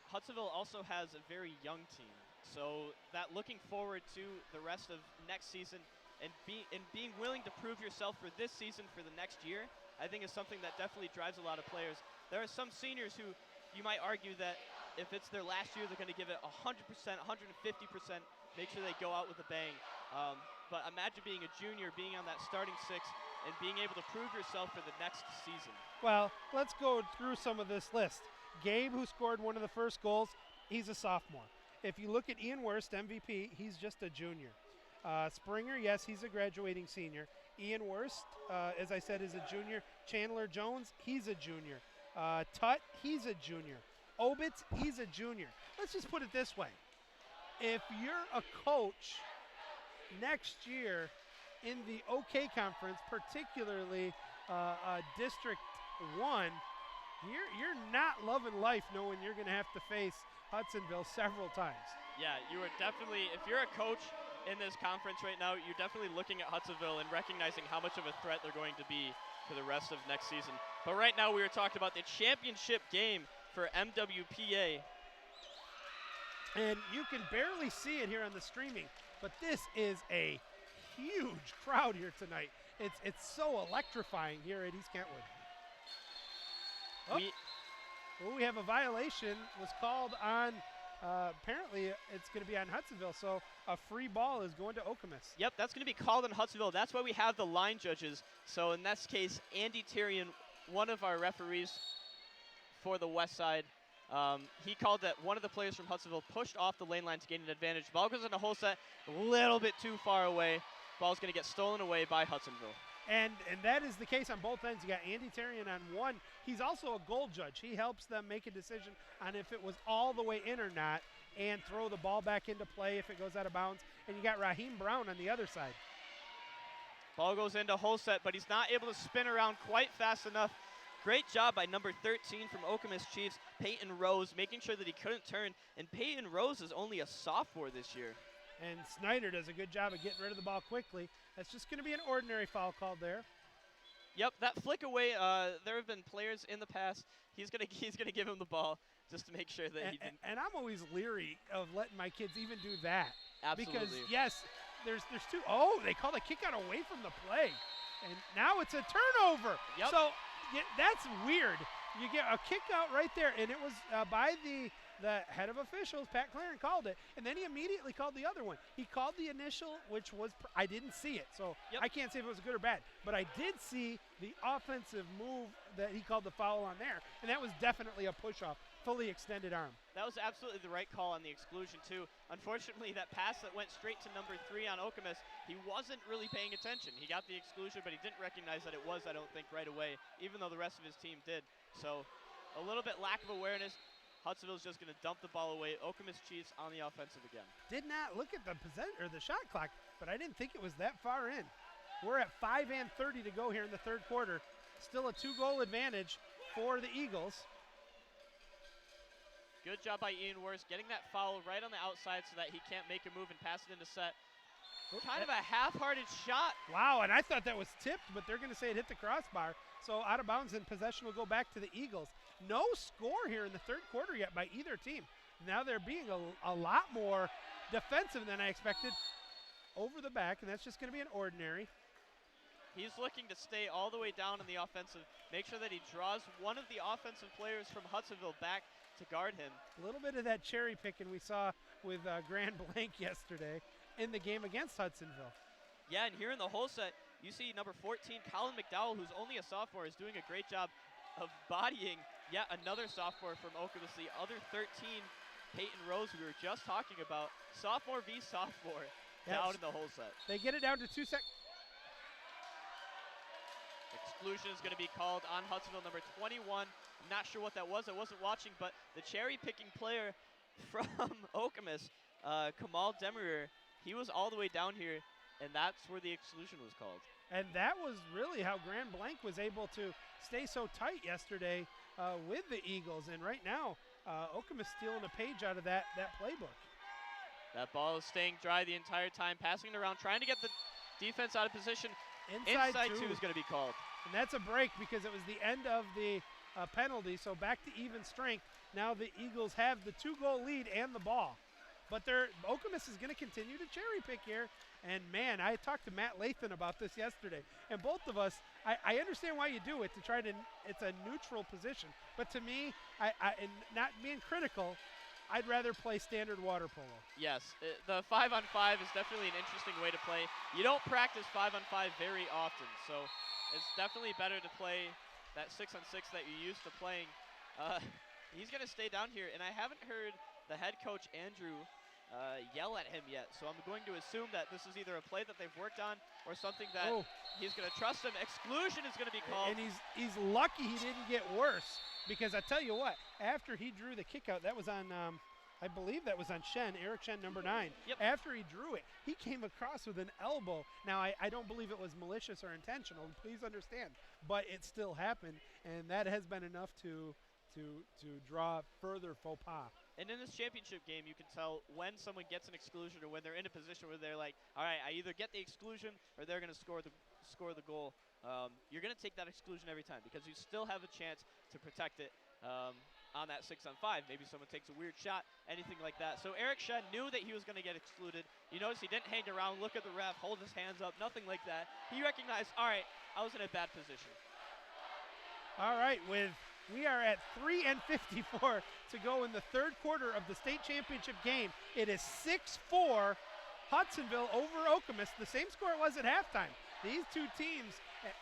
Hudsonville also has a very young team. So that looking forward to the rest of next season and being willing to prove yourself for this season for the next year, I think is something that definitely drives a lot of players. There are some seniors who you might argue that if it's their last year, they're going to give it 100%, 150%, make sure they go out with a bang. But imagine being a junior, being on that starting 6, and being able to prove yourself for the next season. Well, let's go through some of this list. Gabe, who scored one of the first goals, he's a sophomore. If you look at Ian Wurst, MVP, he's just a junior. Springer, yes, he's a graduating senior. Ian Wurst, as I said, is a junior. Chandler Jones, he's a junior. Tutt, he's a junior. Obitz, he's a junior. Let's just put it this way. If you're a coach next year in the OK Conference, particularly District 1, you're not loving life knowing you're going to have to face Hudsonville several times. Yeah, you are definitely, if you're a coach in this conference right now, you're definitely looking at Hudsonville and recognizing how much of a threat they're going to be for the rest of next season. But right now we were talking about the championship game for MWPA. And you can barely see it here on the streaming, but this is a huge crowd here tonight. It's so electrifying here at East Kentwood. We have a violation was called on, apparently it's going to be on Hudsonville, so a free ball is going to Okemos. Yep, that's going to be called on Hudsonville. That's why we have the line judges. So in this case, Andy Tyrion, one of our referees for the west side, he called that one of the players from Hudsonville pushed off the lane line to gain an advantage. Ball goes into whole set, a little bit too far away. Ball's going to get stolen away by Hudsonville. And that is the case on both ends. You got Andy Terrian on one. He's also a goal judge. He helps them make a decision on if it was all the way in or not and throw the ball back into play if it goes out of bounds. And you got Raheem Brown on the other side. Ball goes into whole set, but he's not able to spin around quite fast enough. Great job by number 13 from Okemos Chiefs, Peyton Rose, making sure that he couldn't turn. And Peyton Rose is only a sophomore this year. And Snyder does a good job of getting rid of the ball quickly. That's just going to be an ordinary foul called there. Yep, that flick away, there have been players in the past. He's gonna give him the ball just to make sure that he didn't. And I'm always leery of letting my kids even do that. Absolutely. Because, yes, there's two. Oh, they called a kick out away from the play. And now it's a turnover. Yep. So that's weird. You get a kick out right there, and it was by the head of officials, Pat Claren, called it, and then he immediately called the other one. He called the initial, which was, I didn't see it, so I can't say if it was good or bad, but I did see the offensive move that he called the foul on there, and that was definitely a push-off, fully extended arm. That was absolutely the right call on the exclusion, too. Unfortunately, that pass that went straight to number 3 on Okemos, he wasn't really paying attention. He got the exclusion, but he didn't recognize that it was, I don't think, right away, even though the rest of his team did. So a little bit lack of awareness. Hudsonville's just going to dump the ball away. Okemos Chiefs on the offensive again. Did not look at the the shot clock, but I didn't think it was that far in. We're at 5 and 30 to go here in the third quarter. Still a 2-goal advantage for the Eagles. Good job by Ian Wurst getting that foul right on the outside so that he can't make a move and pass it into set. Kind of a half-hearted shot. Wow, and I thought that was tipped, but they're going to say it hit the crossbar. So out of bounds and possession will go back to the Eagles. No score here in the third quarter yet by either team. Now they're being a lot more defensive than I expected over the back, and that's just going to be an ordinary. He's looking to stay all the way down in the offensive, make sure that he draws one of the offensive players from Hudsonville back to guard him. A little bit of that cherry picking we saw with Grand Blanc yesterday in the game against Hudsonville. Yeah, and here in the whole set, you see number 14, Colin McDowell, who's only a sophomore, is doing a great job of bodying yet another sophomore from Okemos, the other 13, Peyton Rose, who we were just talking about. Sophomore v. sophomore down in the whole set. They get it down to 2 seconds. Exclusion is going to be called on Hudsonville, number 21. I'm not sure what that was. I wasn't watching, but the cherry-picking player from Okemos, Kamal Demirer, he was all the way down here, and that's where the exclusion was called. And that was really how Grand Blanc was able to stay so tight yesterday with the Eagles. And right now, Okemos stealing a page out of that playbook. That ball is staying dry the entire time, passing it around, trying to get the defense out of position. Inside two is going to be called. And that's a break because it was the end of the penalty, so back to even strength. Now the Eagles have the 2-goal lead and the ball. But Okemos is going to continue to cherry pick here. And, man, I talked to Matt Lathan about this yesterday. And both of us, I understand why you do it, to try to – it's a neutral position. But to me, and not being critical, I'd rather play standard water polo. Yes, the 5-on-5 is definitely an interesting way to play. You don't practice 5-on-5 very often, so it's definitely better to play that 6-on-6 that you're used to playing. He's going to stay down here, and I haven't heard the head coach, Andrew, yell at him yet. So I'm going to assume that this is either a play that they've worked on or something that he's going to trust him. Exclusion is going to be called. And he's lucky he didn't get worse, because I tell you what, after he drew the kick out, that was on, I believe that was on Shen, Eric Shen, number 9. Yep. After he drew it, he came across with an elbow. Now, I don't believe it was malicious or intentional, please understand, but it still happened, and that has been enough to draw further faux pas. And in this championship game, you can tell when someone gets an exclusion or when they're in a position where they're like, all right, I either get the exclusion or they're going to score the goal. You're going to take that exclusion every time because you still have a chance to protect it on that 6-on-5. Maybe someone takes a weird shot, anything like that. So Eric Shen knew that he was going to get excluded. You notice he didn't hang around, look at the ref, hold his hands up, nothing like that. He recognized, all right, I was in a bad position. All right, we are at 3:54 to go in the third quarter of the state championship game. It is 6-4 Hudsonville over Okemos, the same score it was at halftime. These two teams,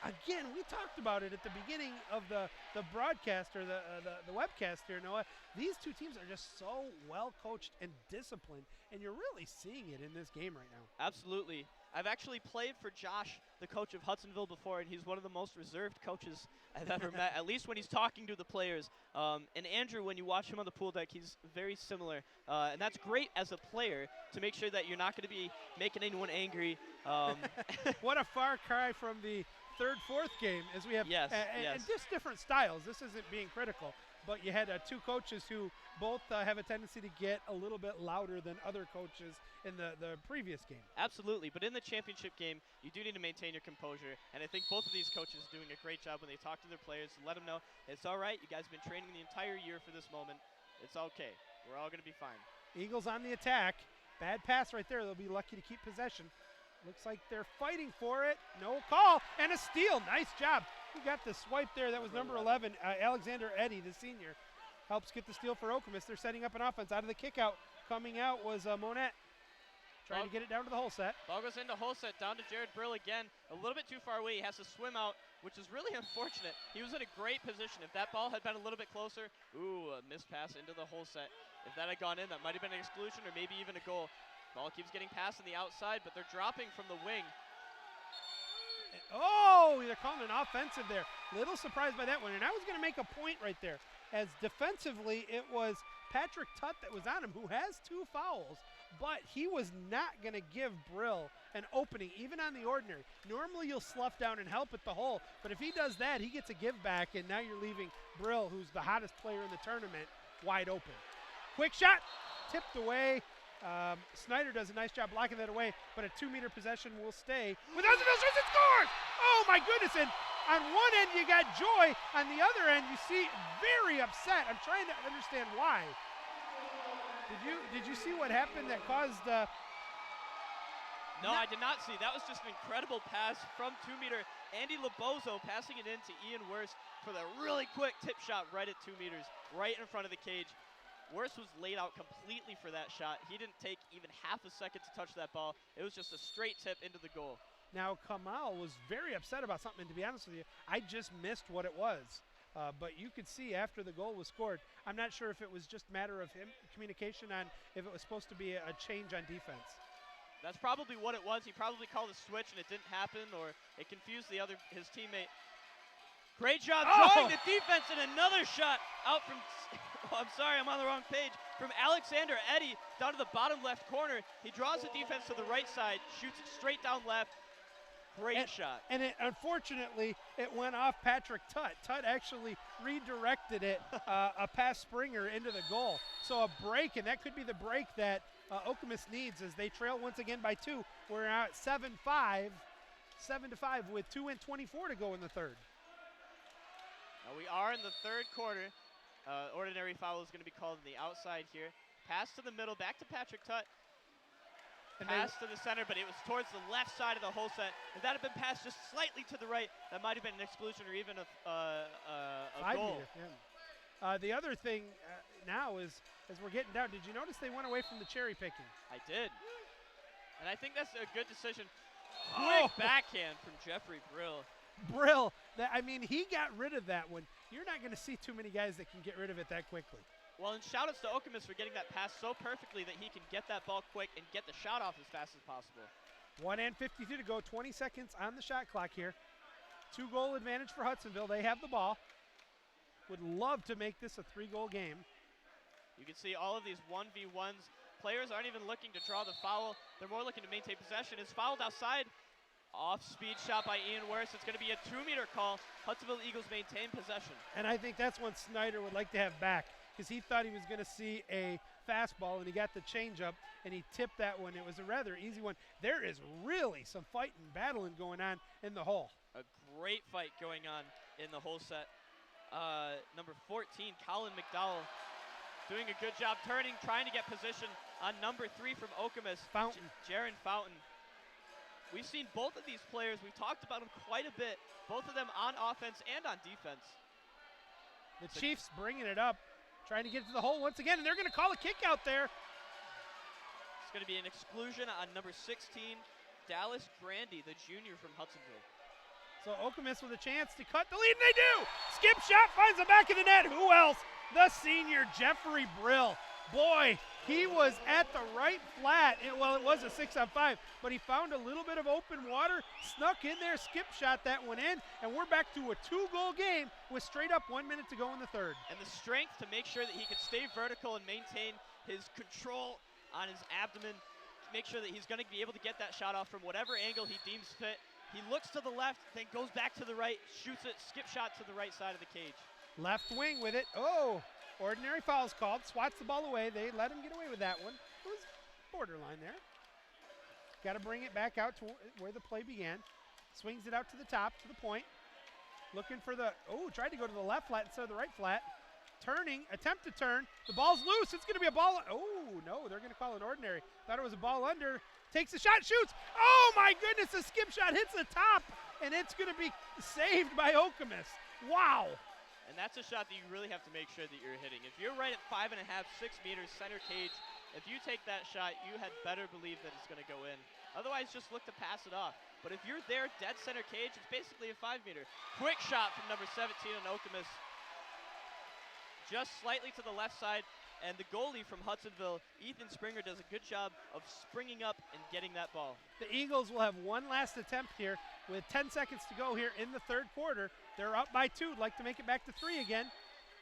again, we talked about it at the beginning of the broadcast or the webcast here, Noah. These two teams are just so well coached and disciplined, and you're really seeing it in this game right now. Absolutely. I've actually played for Josh, the coach of Hudsonville, before, and he's one of the most reserved coaches I've ever met, at least when he's talking to the players. And Andrew, when you watch him on the pool deck, he's very similar. And that's great as a player to make sure that you're not going to be making anyone angry. What a far cry from the third-fourth game, as we have and just different styles. This isn't being critical, but you had two coaches who both have a tendency to get a little bit louder than other coaches in the previous game. Absolutely, but in the championship game, you do need to maintain your composure, and I think both of these coaches are doing a great job when they talk to their players to let them know it's all right, you guys have been training the entire year for this moment. It's okay. We're all going to be fine. Eagles on the attack. Bad pass right there. They'll be lucky to keep possession. Looks like they're fighting for it. No call, and a steal. Nice job. Who got the swipe there? That was number 11, Alexander Eddy, the senior. Helps get the steal for Okemos. They're setting up an offense out of the kick out. Coming out was Monette. Trying to get it down to the whole set. Ball goes into whole set, down to Jared Brill again. A little bit too far away. He has to swim out, which is really unfortunate. He was in a great position. If that ball had been a little bit closer, a missed pass into the whole set. If that had gone in, that might have been an exclusion or maybe even a goal. Ball keeps getting passed on the outside, but they're dropping from the wing. Oh, they're calling an offensive there. Little surprised by that one. And I was going to make a point right there. As defensively, it was Patrick Tutt that was on him, who has 2 fouls, but he was not going to give Brill an opening, even on the ordinary. Normally, you'll slough down and help at the hole, but if he does that, he gets a give back, and now you're leaving Brill, who's the hottest player in the tournament, wide open. Quick shot, tipped away. Snyder does a nice job blocking that away, but a 2-meter possession will stay. With Hudsonville shoots and scores! Oh my goodness! And on one end you got Joy, on the other end you see very upset. I'm trying to understand why. Did you see what happened that caused? No, I did not see. That was just an incredible pass from 2 meter. Andy Labozo passing it in to Ian Worst for the really quick tip shot right at 2 meters, right in front of the cage. Worst was laid out completely for that shot. He didn't take even half a second to touch that ball. It was just a straight tip into the goal. Now, Kamal was very upset about something, and to be honest with you, I just missed what it was. But you could see after the goal was scored, I'm not sure if it was just a matter of him communication on if it was supposed to be a change on defense. That's probably what it was. He probably called a switch and it didn't happen, or it confused his teammate. Great job drawing the defense, and another shot out from, I'm sorry, I'm on the wrong page, from Alexander Eddy down to the bottom left corner. He draws the defense to the right side, shoots it straight down left. Great shot. And unfortunately, it went off Patrick Tutt. Tutt actually redirected it past Springer into the goal. So a break, and that could be the break that Okemos needs as they trail once again by 2. We're now at 7-5 with 2:24 to go in the third. Now we are in the third quarter. Ordinary foul is going to be called on the outside here. Pass to the middle, back to Patrick Tutt. Pass to the center, but it was towards the left side of the whole set. If that had been passed just slightly to the right, that might have been an exclusion or even a goal. The other thing now is, as we're getting down, did you notice they went away from the cherry picking? I did. And I think that's a good decision. Quick backhand from Jeffrey Brill. Brill, he got rid of that one. You're not going to see too many guys that can get rid of it that quickly. Well, and shout-outs to Okemos for getting that pass so perfectly that he can get that ball quick and get the shot off as fast as possible. 1:52 to go, 20 seconds on the shot clock here. 2-goal advantage for Hudsonville. They have the ball. Would love to make this a 3-goal game. You can see all of these 1v1s. Players aren't even looking to draw the foul. They're more looking to maintain possession. It's fouled outside. Off-speed shot by Ian Worst. It's going to be a 2-meter call. Hudsonville Eagles maintain possession. And I think that's one Snyder would like to have back, because he thought he was going to see a fastball, and he got the changeup, and he tipped that one. It was a rather easy one. There is really some fighting, battling going on in the hole. A great fight going on in the whole set. Number 14, Colin McDowell, doing a good job turning, trying to get position on number 3 from Okemos, Fountain. Jaron Fountain. We've seen both of these players. We've talked about them quite a bit, both of them on offense and on defense. The Chiefs bringing it up, trying to get to the hole once again, and they're going to call a kick out there. It's going to be an exclusion on number 16, Dallas Grandy, the junior from Hudsonville. So Okemos with a chance to cut the lead, and they do! Skip shot finds the back of the net. Who else? The senior, Jeffrey Brill. Boy, he was at the right flat. It was a 6-on-5, but he found a little bit of open water, snuck in there, skip shot that one in, and we're back to a 2-goal game with straight up 1 minute to go in the third. And the strength to make sure that he could stay vertical and maintain his control on his abdomen, make sure that he's going to be able to get that shot off from whatever angle he deems fit. He looks to the left, then goes back to the right, shoots it, skip shot to the right side of the cage. Left wing with it. Ordinary foul's called. Swats the ball away. They let him get away with that one. It was borderline there. Got to bring it back out to where the play began. Swings it out to the top, to the point. Looking for tried to go to the left flat instead of the right flat. Turning, attempt to turn. The ball's loose. It's going to be a ball. No, they're going to call it ordinary. Thought it was a ball under. Takes the shot, shoots. Oh, my goodness, the skip shot hits the top, and it's going to be saved by Okemos. Wow. And that's a shot that you really have to make sure that you're hitting. If you're right at 5.5, 6 meters, center cage, if you take that shot, you had better believe that it's going to go in. Otherwise, just look to pass it off. But if you're there, dead center cage, it's basically a 5-meter. Quick shot from number 17 on Okemos. Just slightly to the left side. And the goalie from Hudsonville, Ethan Springer, does a good job of springing up and getting that ball. The Eagles will have one last attempt here with 10 seconds to go here in the third quarter. They're up by 2, like to make it back to 3 again.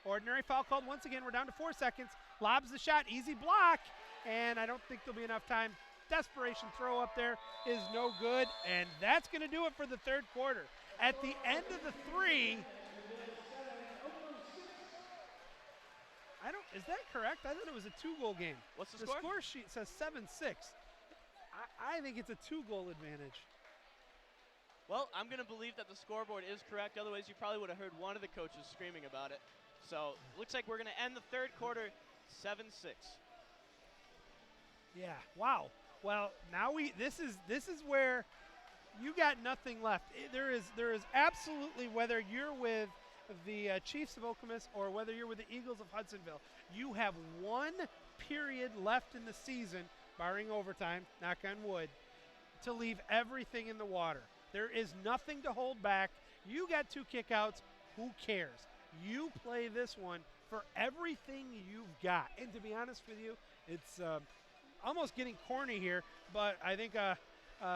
Ordinary foul called once again. We're down to 4 seconds. Lobs the shot, easy block, and I don't think there'll be enough time. Desperation throw up there is no good, and that's going to do it for the third quarter. At the end of the 3, is that correct? I thought it was a 2-goal game. What's the score? The score sheet says 7-6. I think it's a 2-goal advantage. Well, I'm going to believe that the scoreboard is correct. Otherwise, you probably would have heard one of the coaches screaming about it. So, looks like we're going to end the third quarter 7-6. Yeah, wow. Well, now this is where you got nothing left. There is absolutely, whether you're with the Chiefs of Okemos or whether you're with the Eagles of Hudsonville, you have one period left in the season, barring overtime, knock on wood, to leave everything in the water. There is nothing to hold back. You got 2 kickouts. Who cares? You play this one for everything you've got. And to be honest with you, it's almost getting corny here, but I think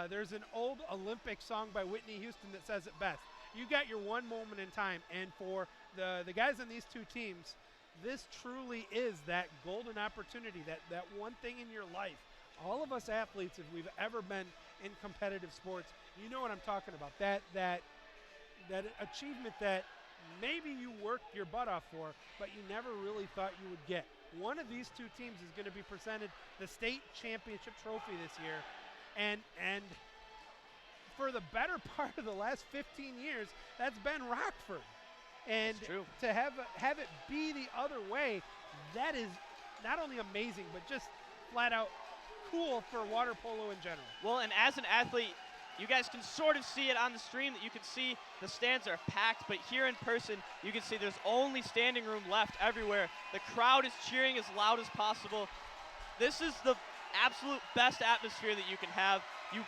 there's an old Olympic song by Whitney Houston that says it best. You got your one moment in time, and for the guys on these 2 teams, this truly is that golden opportunity, that one thing in your life. All of us athletes, if we've ever been in competitive sports, you know what I'm talking about. That achievement that maybe you worked your butt off for, but you never really thought you would get. One of these 2 teams is going to be presented the state championship trophy this year, and for the better part of the last 15 years, that's been Rockford. And to have it be the other way, that is not only amazing, but just flat out cool for water polo in general. Well, and as an athlete, you guys can sort of see it on the stream, that you can see the stands are packed, but here in person, you can see there's only standing room left everywhere. The crowd is cheering as loud as possible. This is the absolute best atmosphere that you can have. You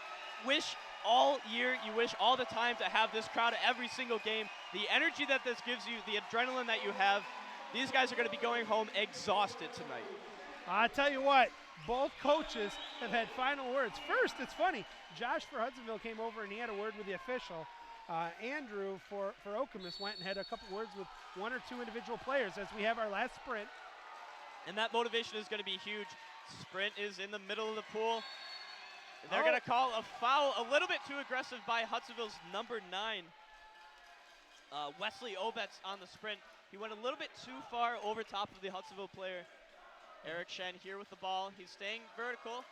wish all year, you wish all the time to have this crowd at every single game. The energy that this gives you, the adrenaline that you have, these guys are going to be going home exhausted tonight. I tell you what, both coaches have had final words. First, it's funny, Josh for Hudsonville came over and he had a word with the official. Andrew for Okemos went and had a couple words with 1 or 2 individual players as we have our last sprint. And that motivation is going to be huge. Sprint is in the middle of the pool. They're going to call a foul, a little bit too aggressive by Hudsonville's number 9. Wesley Obetz on the sprint. He went a little bit too far over top of the Hudsonville player. Eric Shen here with the ball. He's staying vertical.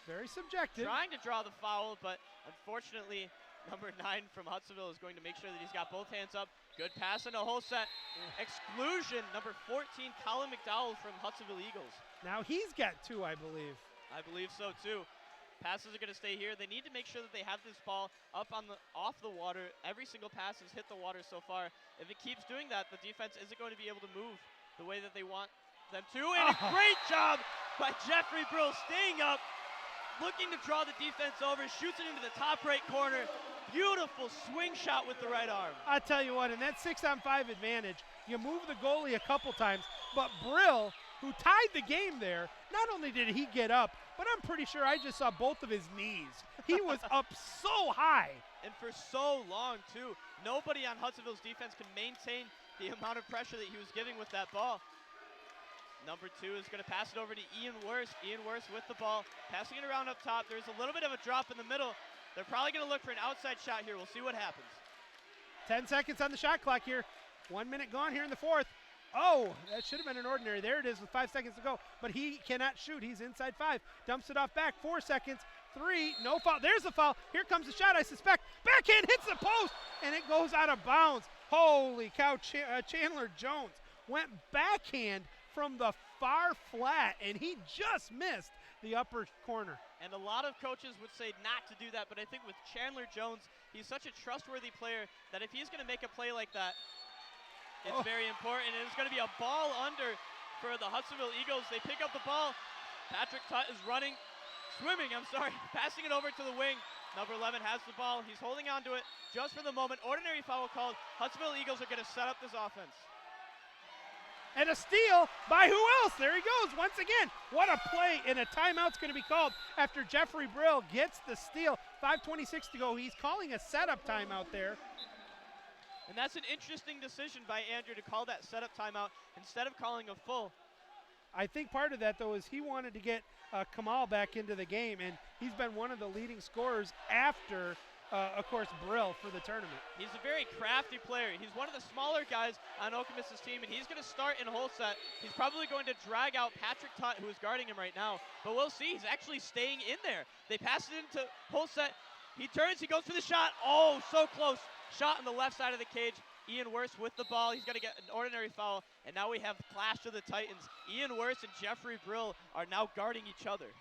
Very subjective. Trying to draw the foul, but unfortunately, number 9 from Hudsonville is going to make sure that he's got both hands up. Good pass in a whole set. Exclusion, number 14, Colin McDowell from Hudsonville Eagles. Now he's got 2, I believe. I believe so too. Passes are going to stay here. They need to make sure that they have this ball up off the water. Every single pass has hit the water so far. If it keeps doing that, the defense isn't going to be able to move the way that they want them to. And a great job by Jeffrey Brill, staying up, looking to draw the defense over, shoots it into the top right corner. Beautiful swing shot with the right arm. I tell you what, in that 6-on-5 advantage, you move the goalie a couple times, but Brill, who tied the game there, not only did he get up, but I'm pretty sure I just saw both of his knees. He was up so high. And for so long, too. Nobody on Hudsonville's defense can maintain the amount of pressure that he was giving with that ball. Number 2 is going to pass it over to Ian Worst. Ian Worst with the ball, passing it around up top. There's a little bit of a drop in the middle. They're probably going to look for an outside shot here. We'll see what happens. 10 seconds on the shot clock here. 1 minute gone here in the 4th. Oh, that should have been an ordinary. There it is with 5 seconds to go. But he cannot shoot. He's inside 5. Dumps it off back. 4 seconds. 3. No foul. There's the foul. Here comes the shot, I suspect. Backhand hits the post, and it goes out of bounds. Holy cow. Chandler Jones went backhand from the far flat, and he just missed the upper corner. And a lot of coaches would say not to do that, but I think with Chandler Jones, he's such a trustworthy player that if he's going to make a play like that, it's very important. And it's going to be a ball under for the Hudsonville Eagles. They pick up the ball. Patrick Tutt is passing it over to the wing. Number 11 has the ball. He's holding on to it just for the moment. Ordinary foul called. Hudsonville Eagles are going to set up this offense. And a steal by who else? There he goes once again. What a play, and a timeout's going to be called after Jeffrey Brill gets the steal. 5:26 to go. He's calling a setup timeout there. And that's an interesting decision by Andrew to call that setup timeout instead of calling a full. I think part of that, though, is he wanted to get Kamal back into the game, and he's been one of the leading scorers after, of course, Brill for the tournament. He's a very crafty player. He's one of the smaller guys on Okemos' team, and he's going to start in whole set. He's probably going to drag out Patrick Tutt, who is guarding him right now, but we'll see. He's actually staying in there. They pass it into whole set. He turns, he goes for the shot. Oh, so close. Shot on the left side of the cage. Ian Worst with the ball. He's going to get an ordinary foul. And now we have Clash of the Titans. Ian Worst and Jeffrey Brill are now guarding each other.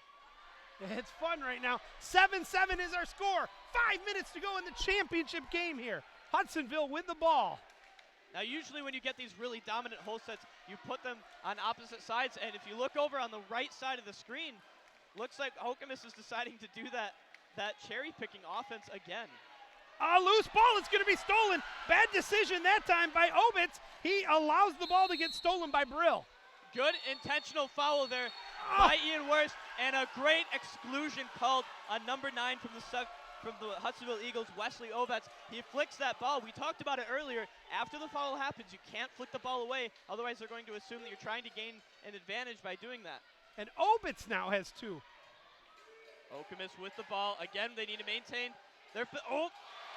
It's fun right now. 7-7 is our score. 5 minutes to go in the championship game here. Hudsonville with the ball. Now, usually when you get these really dominant hole sets, you put them on opposite sides, and if you look over on the right side of the screen, looks like Okemos is deciding to do that cherry-picking offense again. A loose ball is going to be stolen. Bad decision that time by Obitz. He allows the ball to get stolen by Brill. Good intentional foul there by Ian Worst, and a great exclusion called on number 9 from the Hudsonville Eagles, Wesley Ovitz. He flicks that ball. We talked about it earlier. After the foul happens, you can't flick the ball away. Otherwise, they're going to assume that you're trying to gain an advantage by doing that. And Obitz now has 2. Okemos with the ball. Again, they need to maintain their...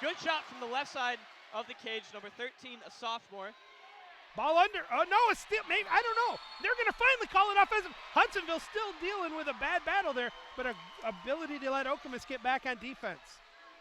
Good shot from the left side of the cage. Number 13, a sophomore. Ball under. Oh, no, it's still, maybe, I don't know. They're going to finally call it offensive. Hudsonville still dealing with a bad battle there, but an ability to let Okemos get back on defense.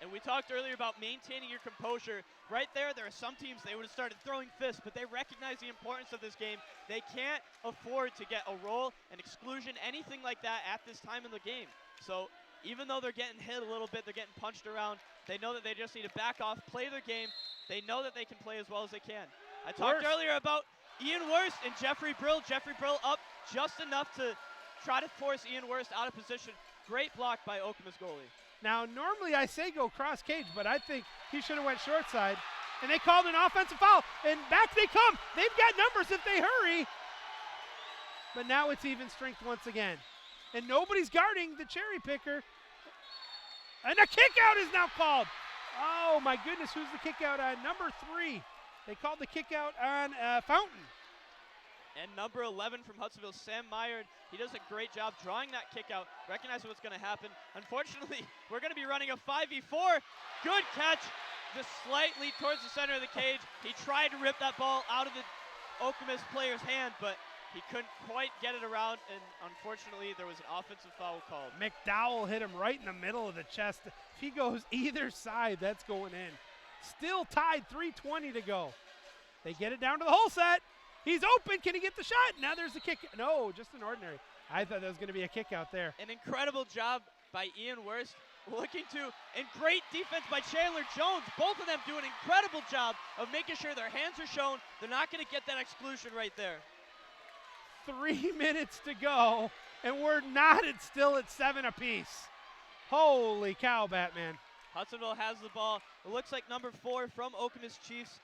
And we talked earlier about maintaining your composure. Right there are some teams, they would have started throwing fists, but they recognize the importance of this game. They can't afford to get a roll, an exclusion, anything like that at this time in the game. So even though they're getting hit a little bit, they're getting punched around, they know that they just need to back off, play their game. They know that they can play as well as they can. I talked earlier about Ian Worst and Jeffrey Brill. Jeffrey Brill up just enough to try to force Ian Worst out of position. Great block by Okemos goalie. Now, normally I say go cross cage, but I think he should have went short side. And they called an offensive foul, and back they come. They've got numbers if they hurry. But now it's even strength once again. And nobody's guarding the cherry picker. And a kick out is now called. Oh, my goodness, who's the kick out on? Number 3. They called the kick out on Fountain. And number 11 from Hudsonville, Sam Meyer, he does a great job drawing that kick out, recognizing what's going to happen. Unfortunately, we're going to be running a 5v4. Good catch, just slightly towards the center of the cage. He tried to rip that ball out of the Okemos player's hand, but he couldn't quite get it around, and unfortunately, there was an offensive foul called. McDowell hit him right in the middle of the chest. If he goes either side, that's going in. Still tied, 3:20 to go. They get it down to the hole set. He's open. Can he get the shot? Now there's the kick. No, just an ordinary. I thought there was going to be a kick out there. An incredible job by Ian Worst. Looking to, and great defense by Chandler Jones. Both of them do an incredible job of making sure their hands are shown. They're not going to get that exclusion right there. 3 minutes to go, and we're knotted still at 7 apiece. Holy cow, Batman. Hudsonville has the ball. It looks like number 4 from Okemos Chiefs,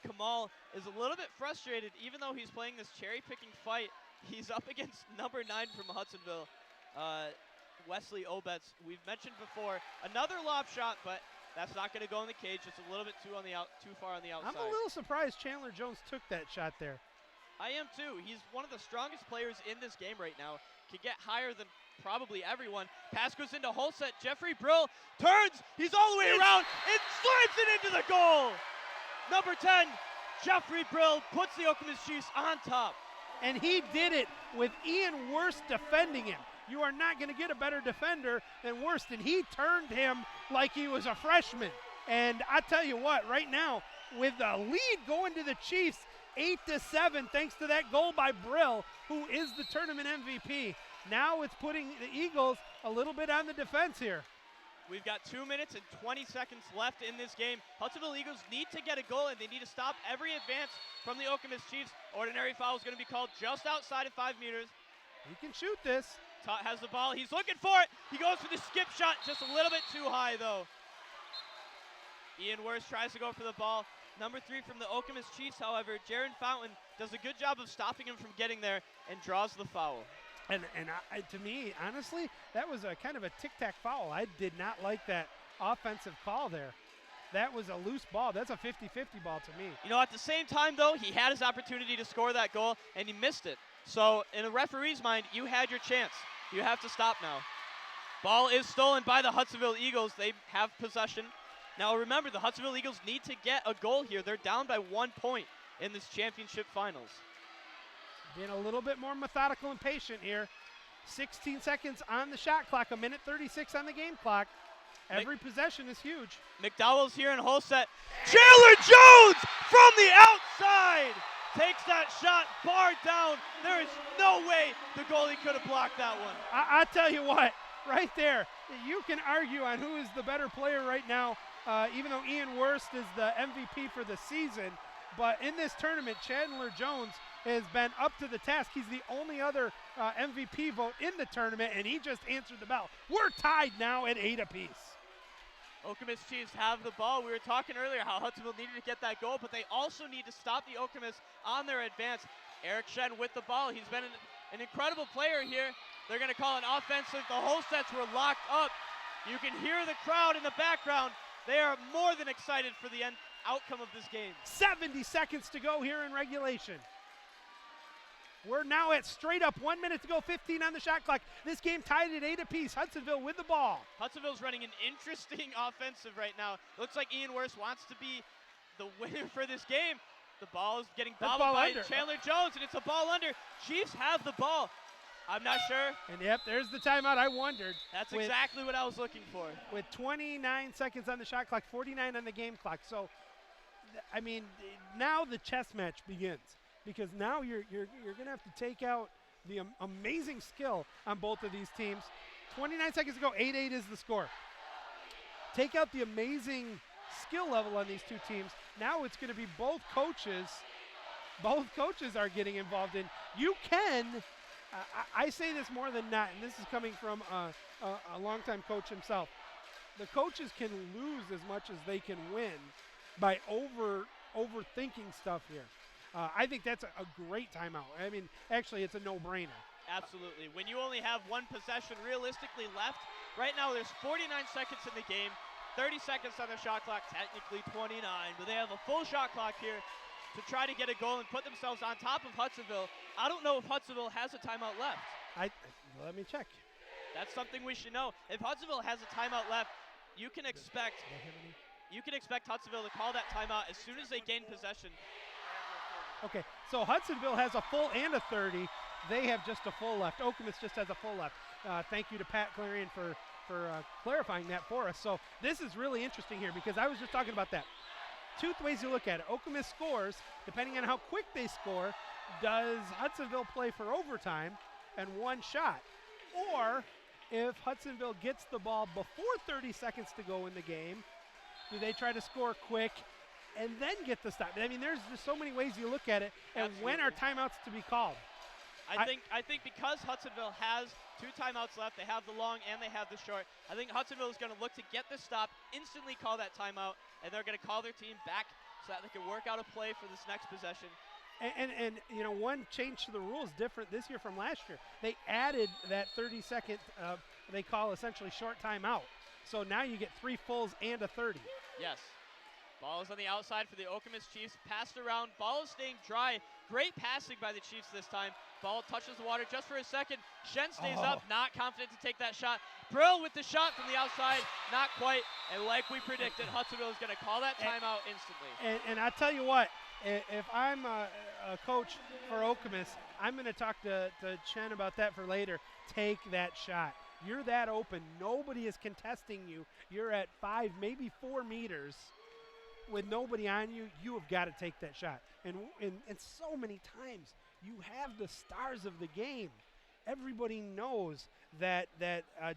Kamal, is a little bit frustrated. Even though he's playing this cherry-picking fight, he's up against number 9 from Hudsonville, Wesley Obitz. We've mentioned before, another lob shot, but that's not going to go in the cage. It's a little bit too far on the outside. I'm a little surprised Chandler Jones took that shot there. I am too. He's one of the strongest players in this game right now. Can get higher than probably everyone. Pass goes into hole set. Jeffrey Brill turns. He's all the way around and slides it into the goal. Number 10, Jeffrey Brill puts the Okemos Chiefs on top. And he did it with Ian Worst defending him. You are not going to get a better defender than Worst, and he turned him like he was a freshman. And I tell you what, right now, with the lead going to the Chiefs, 8-7, thanks to that goal by Brill, who is the tournament MVP. Now it's putting the Eagles a little bit on the defense here. We've got 2 minutes and 20 seconds left in this game. Hudsonville Eagles need to get a goal, and they need to stop every advance from the Okemos Chiefs. Ordinary foul is going to be called just outside of 5 meters. He can shoot this. Tot has the ball. He's looking for it. He goes for the skip shot, just a little bit too high, though. Ian Worst tries to go for the ball. Number 3 from the Okemos Chiefs, however, Jaron Fountain does a good job of stopping him from getting there and draws the foul. And to me, honestly, that was a kind of a tic-tac foul. I did not like that offensive call there. That was a loose ball. That's a 50-50 ball to me. You know, at the same time, though, he had his opportunity to score that goal, and he missed it. So, in a referee's mind, you had your chance. You have to stop now. Ball is stolen by the Hudsonville Eagles. They have possession. Now, remember, the Hudsonville Eagles need to get a goal here. They're down by 1 point in this championship finals. Being a little bit more methodical and patient here. 16 seconds on the shot clock, a minute 36 on the game clock. Every possession is huge. McDowell's here in hole set. Chandler Jones from the outside takes that shot, barred down. There is no way the goalie could have blocked that one. I tell you what, right there. You can argue on who is the better player right now, even though Ian Wurst is the MVP for the season. But in this tournament, Chandler Jones has been up to the task. He's the only other MVP vote in the tournament, and he just answered the bell. We're tied now at 8 apiece. Okemos Chiefs have the ball. We were talking earlier how Hudsonville needed to get that goal, but they also need to stop the Okemos on their advance. Eric Shen with the ball. He's been an incredible player here. They're going to call an offensive. The whole sets were locked up. You can hear the crowd in the background. They are more than excited for the outcome of this game. 70 seconds to go here in regulation. We're now at straight up 1 minute to go, 15 on the shot clock. This game tied at 8 apiece. Hudsonville with the ball. Hudsonville's running an interesting offensive right now. Looks like Ian Wurst wants to be the winner for this game. The ball is getting bobbled by Chandler Jones, and it's a ball under. Chiefs have the ball. I'm not sure. And yep, there's the timeout. I wondered. That's exactly what I was looking for. With 29 seconds on the shot clock, 49 on the game clock. So, I mean, now the chess match begins. Because now you're going to have to take out the amazing skill on both of these teams. 29 seconds to go, 8-8 is the score. Take out the amazing skill level on these two teams. Now it's going to be both coaches are getting involved in. You can, I say this more than not, and this is coming from a longtime coach himself. The coaches can lose as much as they can win by overthinking stuff here. I think that's a great timeout. I mean, actually, it's a no-brainer. Absolutely. When you only have one possession realistically left, right now there's 49 seconds in the game, 30 seconds on the shot clock, technically 29, but they have a full shot clock here to try to get a goal and put themselves on top of Hudsonville. I don't know if Hudsonville has a timeout left. Let me check. That's something we should know. If Hudsonville has a timeout left, you can expect Hudsonville to call that timeout as soon as they gain possession. Okay, so Hudsonville has a full and a 30. They have just a full left. Okemos just has a full left. Thank you to Pat Clarion for clarifying that for us. So this is really interesting here because I was just talking about that. Two ways you look at it. Okemos scores, depending on how quick they score, does Hudsonville play for overtime and one shot? Or if Hudsonville gets the ball before 30 seconds to go in the game, do they try to score quick and then get the stop? I mean, there's just so many ways you look at it. And Absolutely. When are timeouts to be called? I think because Hudsonville has two timeouts left, they have the long and they have the short, I think Hudsonville is going to look to get the stop, instantly call that timeout, and they're going to call their team back so that they can work out a play for this next possession. And you know, one change to the rules different this year from last year. They added that 30-second, they call essentially short timeout. So now you get 3 fulls and a 30. Yes. Ball is on the outside for the Okemos Chiefs. Passed around. Ball is staying dry. Great passing by the Chiefs this time. Ball touches the water just for a second. Shen stays up, not confident to take that shot. Brill with the shot from the outside. Not quite. And like we predicted, Hudsonville is going to call that timeout instantly. And I tell you what, if I'm a coach for Okemos, I'm going to talk to Chen about that for later. Take that shot. You're that open. Nobody is contesting you. You're at 5, maybe 4 meters. With nobody on you, you have got to take that shot. And so many times, you have the stars of the game. Everybody knows that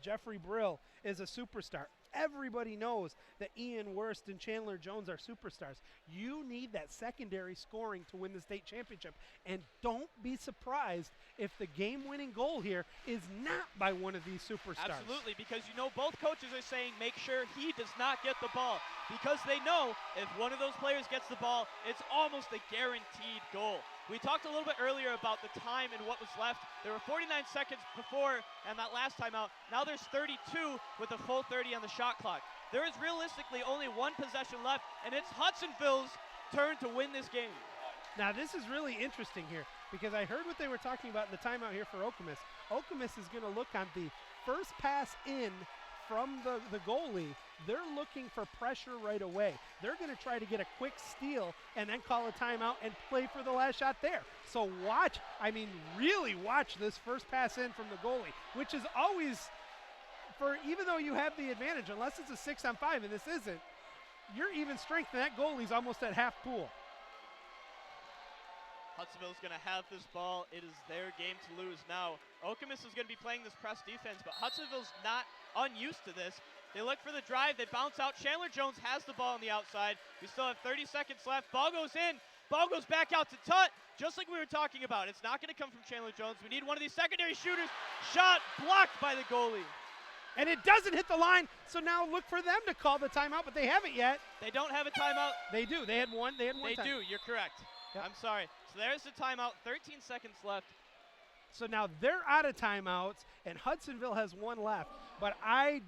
Jeffrey Brill is a superstar. Everybody knows that Ian Wurst and Chandler Jones are superstars. You need that secondary scoring to win the state championship. And don't be surprised if the game-winning goal here is not by one of these superstars. Absolutely, because you know both coaches are saying make sure he does not get the ball, because they know if one of those players gets the ball, it's almost a guaranteed goal. We talked a little bit earlier about the time and what was left. There were 49 seconds before and that last timeout. Now there's 32 with a full 30 on the shot clock. There is realistically only one possession left, and it's Hudsonville's turn to win this game. Now this is really interesting here because I heard what they were talking about in the timeout here for Okemos. Okemos is going to look on the first pass in from the goalie. They're looking for pressure right away. They're going to try to get a quick steal and then call a timeout and play for the last shot there. So really watch this first pass in from the goalie, which is always, even though you have the advantage, unless it's a 6-on-5, and this isn't, your even strength and that goalie's almost at half pool. Hudsonville's going to have this ball. It is their game to lose now. Okemos is going to be playing this press defense, but Hudsonville's not unused to this. They look for the drive. They bounce out. Chandler Jones has the ball on the outside. We still have 30 seconds left. Ball goes in. Ball goes back out to Tut, just like we were talking about. It's not going to come from Chandler Jones. We need one of these secondary shooters. Shot blocked by the goalie. And it doesn't hit the line, so now look for them to call the timeout, but they haven't yet. They don't have a timeout. They do. They had one. They do. You're correct. Yep. I'm sorry. So there's the timeout. 13 seconds left. So now they're out of timeouts, and Hudsonville has one left. But I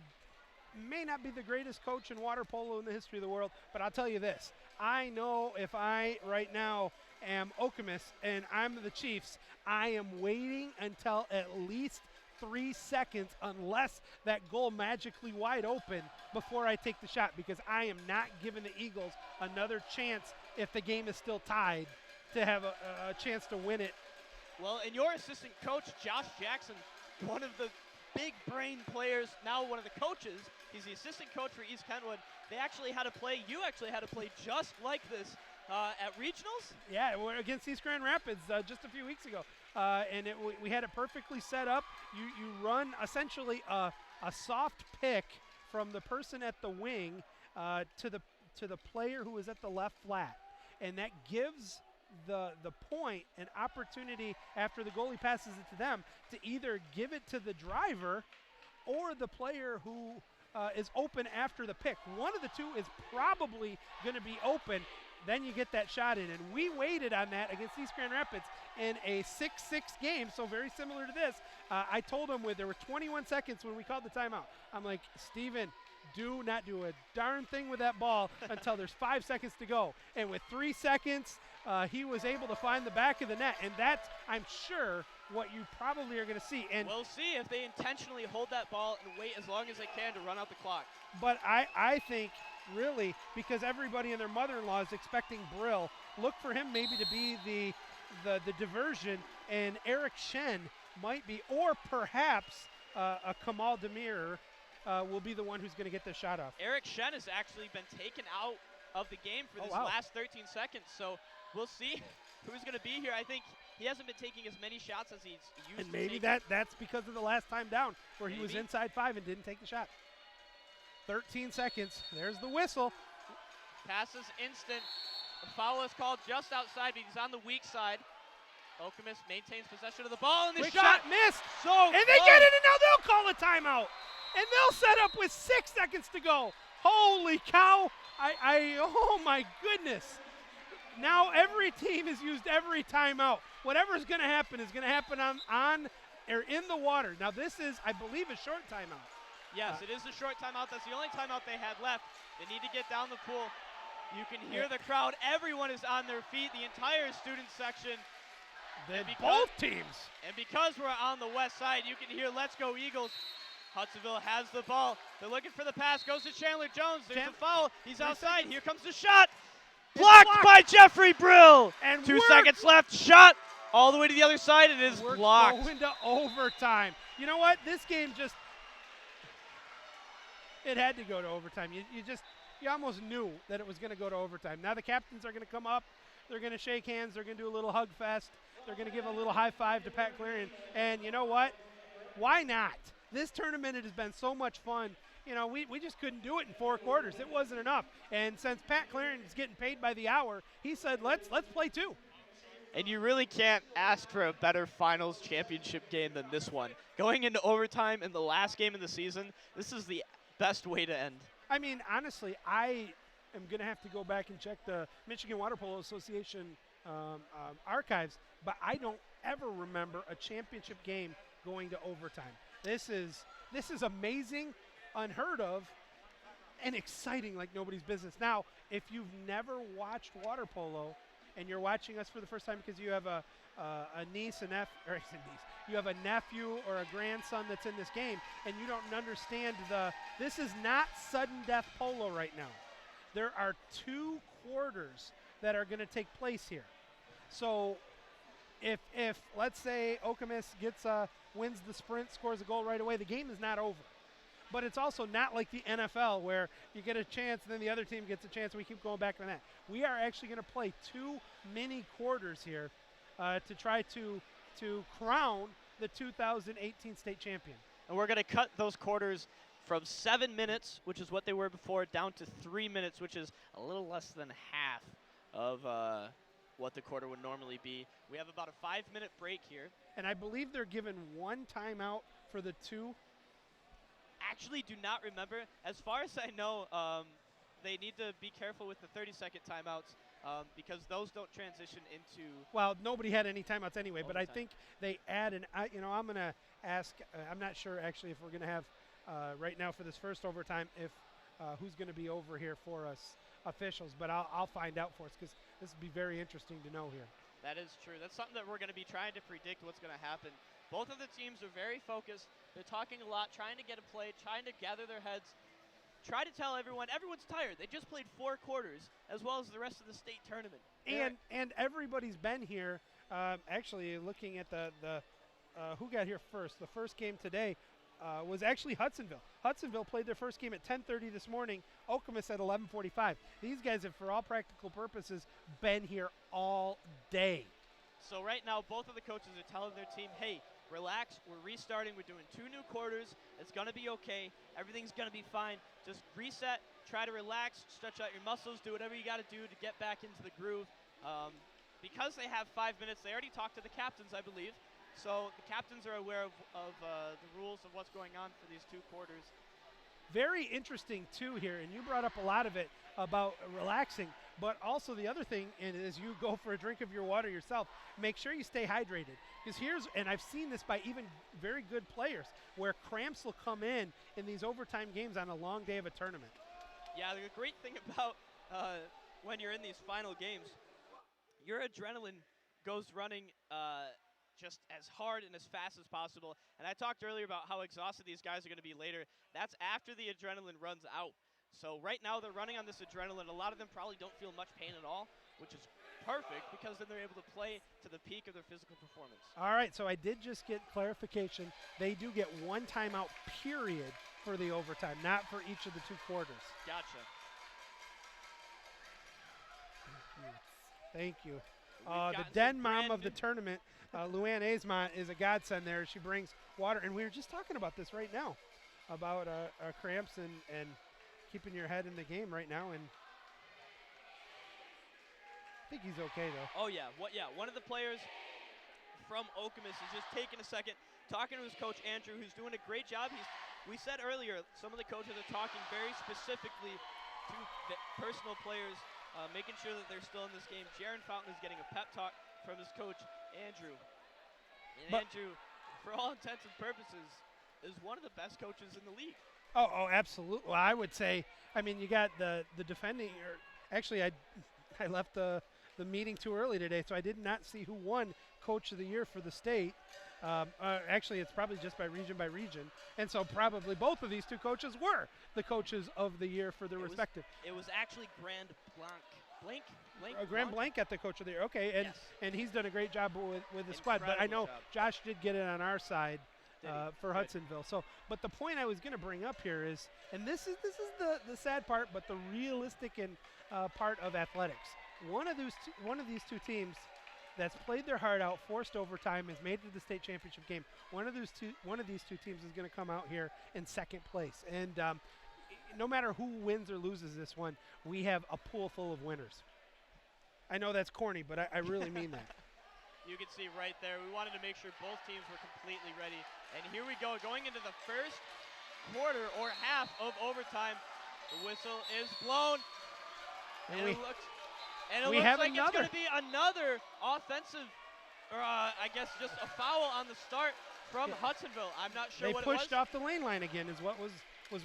may not be the greatest coach in water polo in the history of the world, but I'll tell you this. I know if I right now am Okemos and I'm the Chiefs, I am waiting until at least 3 seconds unless that goal magically wide open before I take the shot, because I am not giving the Eagles another chance if the game is still tied to have a chance to win it. Well, and your assistant coach, Josh Jackson, one of the big brain players, now one of the coaches, he's the assistant coach for East Kentwood. They actually had to play, you actually had to play just like this at regionals? Yeah, we're against East Grand Rapids just a few weeks ago. And we had it perfectly set up. You run essentially a soft pick from the person at the wing to the player who is at the left flat, and that gives the point an opportunity after the goalie passes it to them to either give it to the driver or the player who is open after the pick. One of the two is probably going to be open. Then you get that shot in. And we waited on that against East Grand Rapids in a 6-6 game, so very similar to this. I told them there were 21 seconds when we called the timeout. I'm like, Steven, do not do a darn thing with that ball until there's 5 seconds to go. And with 3 seconds, he was able to find the back of the net. And that's, I'm sure, what you probably are going to see. And we'll see if they intentionally hold that ball and wait as long as they can to run out the clock. But I think, really, because everybody and their mother-in-law is expecting Brill, look for him maybe to be the diversion, and Eric Shen might be, or perhaps a Kamal Demir will be the one who's going to get the shot off. Eric Shen has actually been taken out of the game for this last 13 seconds, so we'll see who's going to be here. I think he hasn't been taking as many shots as he's used to. And maybe taking. that's because of the last time down where he was inside 5 and didn't take the shot. 13 seconds. There's the whistle. Passes instant. The foul is called just outside, but he's on the weak side. Okemos maintains possession of the ball, and the Quick shot missed. And they get it, and now they'll call a timeout. And they'll set up with 6 seconds to go. Holy cow. Oh my goodness. Now every team has used every timeout. Whatever's going to happen is going to happen on or in the water. Now this is, I believe, a short timeout. Yes, it is a short timeout. That's the only timeout they had left. They need to get down the pool. You can hear the crowd. Everyone is on their feet, the entire student section. Both teams. And because we're on the west side, you can hear Let's Go Eagles. Hudsonville has the ball. They're looking for the pass. Goes to Chandler Jones. There's a foul. He's outside. Here comes the shot. Blocked by Jeffrey Brill. And 2 seconds left. Shot all the way to the other side. It is blocked. Going to overtime. You know what? This game just, it had to go to overtime. You almost knew that it was going to go to overtime. Now the captains are going to come up. They're going to shake hands. They're going to do a little hug fest. They're going to give a little high five to Pat Clarion. And you know what? Why not? This tournament has been so much fun. You know, we just couldn't do it in 4 quarters. It wasn't enough. And since Pat Clarion is getting paid by the hour, he said, let's play 2. And you really can't ask for a better finals championship game than this one. Going into overtime in the last game of the season, this is the best way to end. I mean, honestly, I am going to have to go back and check the Michigan Water Polo Association archives, but I don't ever remember a championship game going to overtime. This is amazing, unheard of, and exciting like nobody's business. Now, if you've never watched water polo and you're watching us for the first time because you have a niece, you have a nephew or a grandson that's in this game, and you don't understand this is not sudden death polo right now. There are 2 quarters that are going to take place here. So if let's say Okemos wins the sprint, scores a goal right away, the game is not over. But it's also not like the NFL where you get a chance and then the other team gets a chance and we keep going back on that. We are actually going to play 2 mini quarters here. to try to crown the 2018 state champion. And we're going to cut those quarters from 7 minutes, which is what they were before, down to 3 minutes, which is a little less than half of what the quarter would normally be. We have about a 5-minute break here. And I believe they're given one timeout for the two. Actually do not remember. As far as I know, they need to be careful with the 30-second timeouts because those don't transition into. Well, nobody had any timeouts anyway, but I overtime. think they add an. I'm going to ask. I'm not sure actually if we're going to have right now for this first overtime if who's going to be over here for us officials, but I'll find out for us because this would be very interesting to know here. That is true. That's something that we're going to be trying to predict what's going to happen. Both of the teams are very focused. They're talking a lot, trying to get a play, trying to gather their heads, try to tell everyone's tired. They just played 4 quarters as well as the rest of the state tournament. And everybody's been here. Actually, looking at the who got here first, the first game today was actually Hudsonville. Hudsonville played their first game at 10:30 this morning. Okemos at 11:45. These guys have, for all practical purposes, been here all day. So right now, both of the coaches are telling their team, hey, relax, we're restarting, we're doing 2 new quarters, it's going to be okay, everything's going to be fine, just reset, try to relax, stretch out your muscles, do whatever you got to do to get back into the groove. Because they have 5 minutes, they already talked to the captains, I believe, so the captains are aware of the rules of what's going on for these 2 quarters. Very interesting, too, here, and you brought up a lot of it about relaxing, but also the other thing, and as you go for a drink of your water yourself, make sure you stay hydrated. Because and I've seen this by even very good players, where cramps will come in these overtime games on a long day of a tournament. Yeah, the great thing about when you're in these final games, your adrenaline goes running just as hard and as fast as possible. And I talked earlier about how exhausted these guys are going to be later. That's after the adrenaline runs out. So right now they're running on this adrenaline. A lot of them probably don't feel much pain at all, which is perfect because then they're able to play to the peak of their physical performance. All right, so I did just get clarification. They do get 1 timeout period for the overtime, not for each of the 2 quarters. Gotcha. Thank you. The den mom of the tournament, Luann Aesmont, is a godsend there. She brings water, and we were just talking about this right now, about cramps and keeping your head in the game right now. And I think he's okay, though. Oh, yeah. One of the players from Okemos is just taking a second, talking to his coach, Andrew, who's doing a great job. We said earlier, some of the coaches are talking very specifically to the personal players, making sure that they're still in this game. Jaron Fountain is getting a pep talk from his coach, Andrew. And Andrew, for all intents and purposes, is one of the best coaches in the league. Oh, absolutely. Well, I would say, I mean, you got the defending, or actually, I left the meeting too early today, so I did not see who won Coach of the Year for the state. Actually, it's probably just by region. And so probably both of these 2 coaches were the coaches of the year for their respective. It was actually Grand Blanc. Grand Blanc got the Coach of the Year. Okay, and, yes. And he's done a great job with the squad. But I know Josh did get it on our side for Hudsonville. So, but the point I was going to bring up here is, and this is the sad part, but the realistic and part of athletics. One of these 2 teams that's played their heart out, forced overtime, has made it to the state championship game. One of these two teams is going to come out here in 2nd place. And no matter who wins or loses this one, we have a pool full of winners. I know that's corny, but I really mean that. You can see right there, we wanted to make sure both teams were completely ready. And here we go, going into the first quarter or half of overtime. The whistle is blown. And it looks like it's going to be another offensive, or I guess just a foul on the start from Hudsonville. I'm not sure what it was. They pushed off the lane line again is what was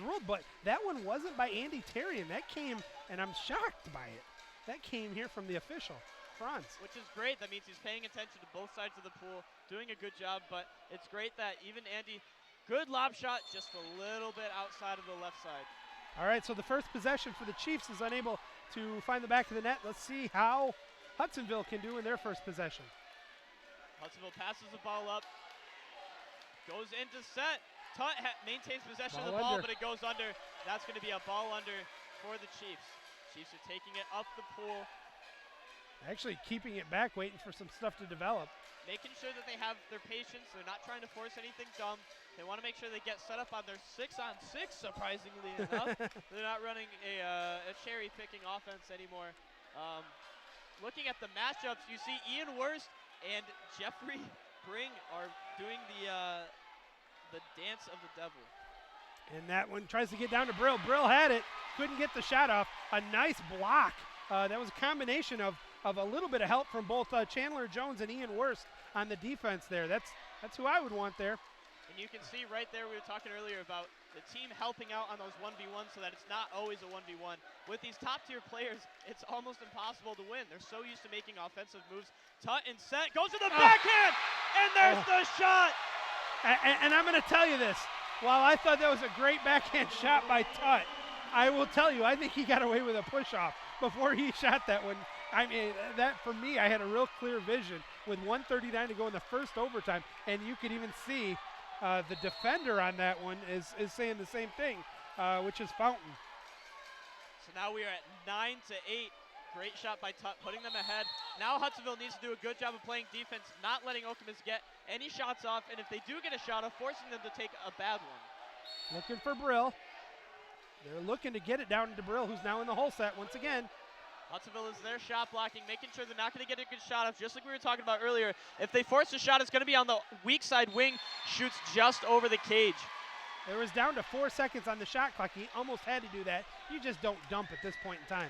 ruled, but that one wasn't by Andy Terrian. That came, and I'm shocked by it, that came here from the official, Franz. Which is great. That means he's paying attention to both sides of the pool, doing a good job, but it's great that even Andy, good lob shot, just a little bit outside of the left side. All right, so the first possession for the Chiefs is unable to find the back of the net. Let's see how Hudsonville can do in their first possession. Hudsonville passes the ball up, goes into set. Tutt maintains possession of the ball, but it goes under. That's going to be a ball under for the Chiefs. Chiefs are taking it up the pool. Actually keeping it back, waiting for some stuff to develop. Making sure that they have their patience. They're not trying to force anything dumb. They want to make sure they get set up on their 6-on-6, surprisingly enough. They're not running a cherry-picking offense anymore. Looking at the matchups, you see Ian Wurst and Jeffrey Bring are doing the dance of the devil. And that one tries to get down to Brill. Brill had it, couldn't get the shot off. A nice block. That was a combination of a little bit of help from both Chandler Jones and Ian Wurst on the defense there. That's who I would want there. And you can see right there, we were talking earlier about the team helping out on those 1v1s so that it's not always a 1v1. With these top-tier players, it's almost impossible to win. They're so used to making offensive moves. Tut and set, goes to the backhand, and there's the shot! And I'm going to tell you this. While I thought that was a great backhand shot by Tut, I will tell you, I think he got away with a push-off before he shot that one. I mean, that for me, I had a real clear vision with 1:39 to go in the first overtime, and you could even see the defender on that one is saying the same thing, which is Fountain. So now we are at 9-8. Great shot by Tut, putting them ahead. Now Hudsonville needs to do a good job of playing defense, not letting Okemos get any shots off, and if they do get a shot off, forcing them to take a bad one. Looking for Brill. They're looking to get it down to Brill, who's now in the hole set once again. Hudsonville is there shot blocking, making sure they're not going to get a good shot off, just like we were talking about earlier. If they force a shot, it's going to be on the weak side wing, shoots just over the cage. It was down to 4 seconds on the shot clock. He almost had to do that. You just don't dump at this point in time.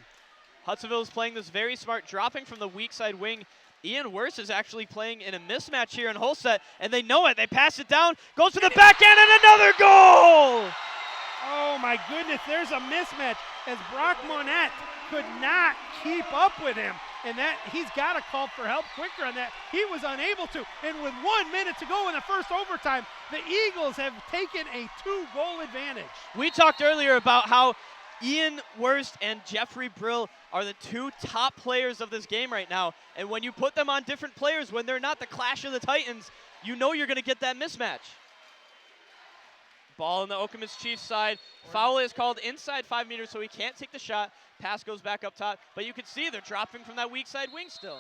Hudsonville is playing this very smart, dropping from the weak side wing. Ian Wurst is actually playing in a mismatch here in hole set, and they know it. They pass it down, goes to the backhand, and another goal! Oh my goodness, there's a mismatch as Brock Monette could not keep up with him. And that he's got to call for help quicker on that. He was unable to. And with 1 minute to go in the first overtime, the Eagles have taken a 2-goal advantage. We talked earlier about how Ian Wurst and Jeffrey Brill are the two top players of this game right now. And when you put them on different players, when they're not the Clash of the Titans, you know you're going to get that mismatch. Ball on the Okemos Chiefs side. Foul is called inside 5 meters, so he can't take the shot. Pass goes back up top. But you can see they're dropping from that weak side wing still.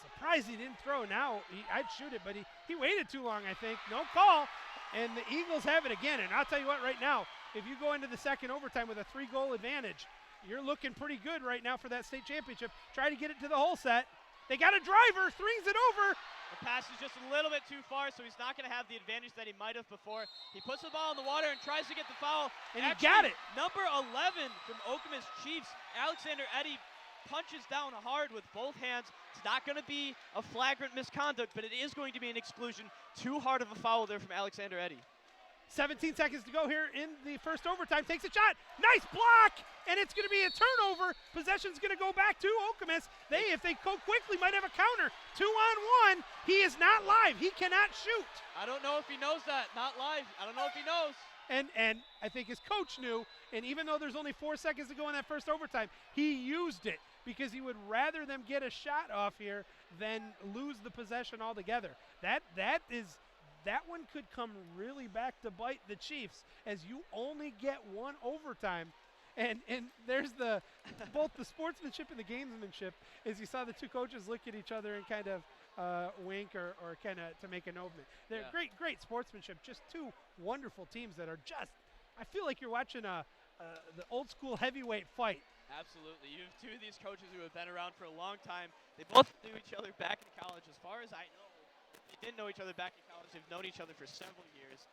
Surprised he didn't throw now. I'd shoot it, but he waited too long, I think. No call. And the Eagles have it again. And I'll tell you what, right now, if you go into the second overtime with a 3-goal advantage, you're looking pretty good right now for that state championship. Try to get it to the hole set. They got a driver, threes it over. The pass is just a little bit too far, so he's not going to have the advantage that he might have before. He puts the ball in the water and tries to get the foul. And he got it. Number 11 from Okemos Chiefs, Alexander Eddy, punches down hard with both hands. It's not going to be a flagrant misconduct, but it is going to be an exclusion. Too hard of a foul there from Alexander Eddy. 17 seconds to go here in the first overtime. Takes a shot. Nice block. And it's going to be a turnover. Possession's going to go back to Okemos. They, if they go quickly, might have a counter. 2-on-1. He is not live. He cannot shoot. I don't know if he knows that. Not live. I don't know if he knows. And I think his coach knew. And even though there's only 4 seconds to go in that first overtime, he used it because he would rather them get a shot off here than lose the possession altogether. That one could come really back to bite the Chiefs, as you only get one overtime. And there's both the sportsmanship and the gamesmanship, as you saw the two coaches look at each other and kind of wink or kind of to make a note of it. They're great sportsmanship, just two wonderful teams that are just, I feel like you're watching the old school heavyweight fight. Absolutely. You have two of these coaches who have been around for a long time. They both knew each other back in college. As far as I know, they didn't know each other back in college. They've known each other for several years.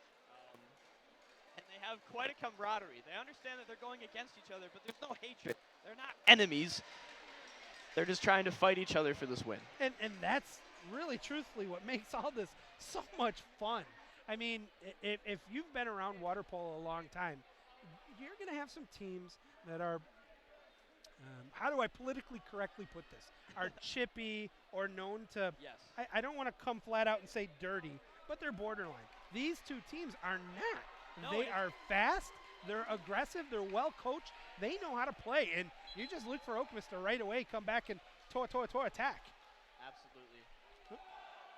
And they have quite a camaraderie. They understand that they're going against each other, but there's no hatred. They're not enemies. They're just trying to fight each other for this win. And that's really, truthfully, what makes all this so much fun. I mean, if you've been around water polo a long time, you're going to have some teams that are, how do I politically correctly put this, are chippy or known to, yes. I don't want to come flat out and say dirty, but they're borderline. These two teams are not. No, they are fast, they're aggressive, they're well coached, they know how to play, and you just look for Okemos to right away come back and attack. Absolutely.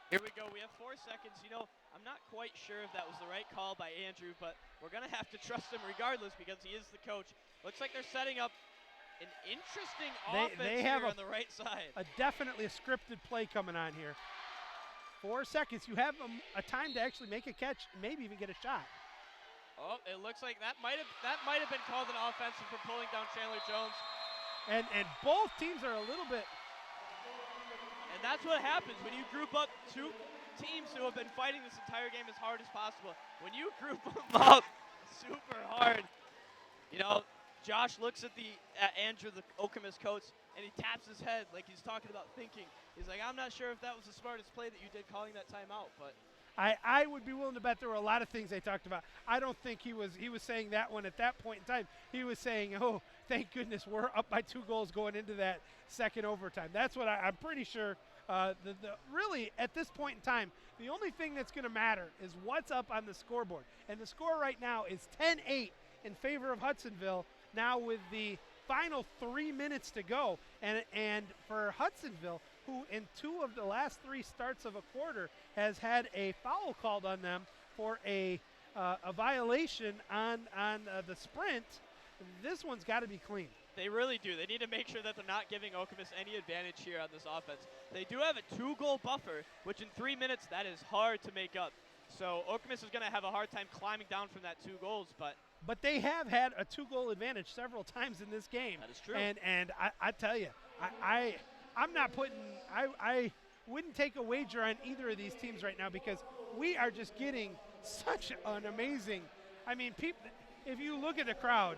Here we go. We have 4 seconds. You know, I'm not quite sure if that was the right call by Andrew, but we're going to have to trust him regardless because he is the coach. Looks like they're setting up an interesting They offense have here on the right side. definitely a scripted play coming on here. 4 seconds. You have a time to actually make a catch, maybe even get a shot. Oh, it looks like that might have been called an offensive for pulling down Chandler Jones. And both teams are a little bit. And that's what happens when you group up two teams who have been fighting this entire game as hard as possible. When you group them up super hard, you know, Josh looks at Andrew, the Okemos coach, and he taps his head like he's talking about thinking. He's like, I'm not sure if that was the smartest play that you did calling that timeout, but. I would be willing to bet there were a lot of things they talked about. I don't think he was saying that one at that point in time. He was saying, oh, thank goodness we're up by 2 goals going into that second overtime. That's what I'm pretty sure. Really, at this point in time, the only thing that's going to matter is what's up on the scoreboard. And the score right now is 10-8 in favor of Hudsonville, now with the final 3 minutes to go. And for Hudsonville, who in 2 of the last 3 starts of a quarter has had a foul called on them for a violation on the sprint, this one's got to be clean. They really do. They need to make sure that they're not giving Okemos any advantage here on this offense. They do have a 2-goal buffer, which in 3 minutes, that is hard to make up. So Okemos is going to have a hard time climbing down from that 2 goals, But they have had a 2-goal advantage several times in this game. That is true. And I tell you, I'm not putting – I wouldn't take a wager on either of these teams right now because we are just getting such an amazing – I mean, people, if you look at the crowd,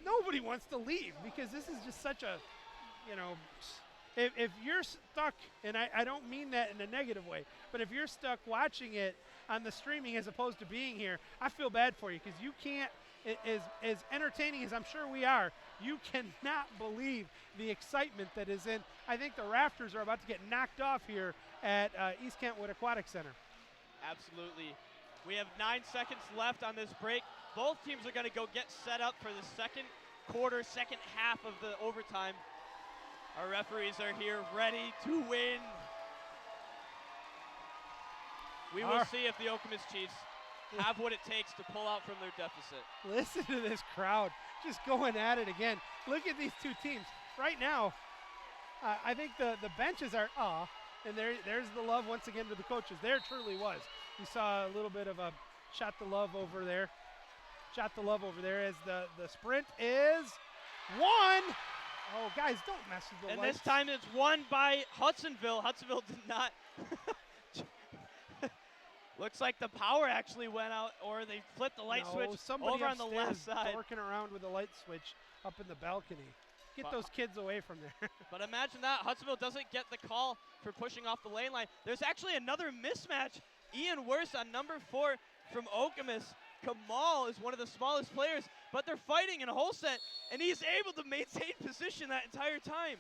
nobody wants to leave because this is just such a, you know, if you're stuck, and I don't mean that in a negative way, but if you're stuck watching it on the streaming as opposed to being here, I feel bad for you because you can't, as entertaining as I'm sure we are, you cannot believe the excitement that is in. I think the rafters are about to get knocked off here at East Kentwood Aquatic Center. Absolutely. We have 9 seconds left on this break. Both teams are going to go get set up for the second quarter, second half of the overtime. Our referees are here ready to win. We will see if the Okemos Chiefs have what it takes to pull out from their deficit. Listen to this crowd just going at it again. Look at these 2 teams. Right now, I think the benches are, and there's the love once again to the coaches. There truly was. We saw a little bit of a shot the love over there. Shot the love over there as the sprint is won. Oh, guys, don't mess with the lights. And this time it's won by Hudsonville. Hudsonville did not. Looks like the power actually went out, or they flipped the light switch over on the left side. Working around with the light switch up in the balcony. Get those kids away from there. But imagine that. Hudsonville doesn't get the call for pushing off the lane line. There's actually another mismatch. Ian Worst on number 4 from Okemos. Kamal is one of the smallest players, but they're fighting in a whole set, and he's able to maintain position that entire time.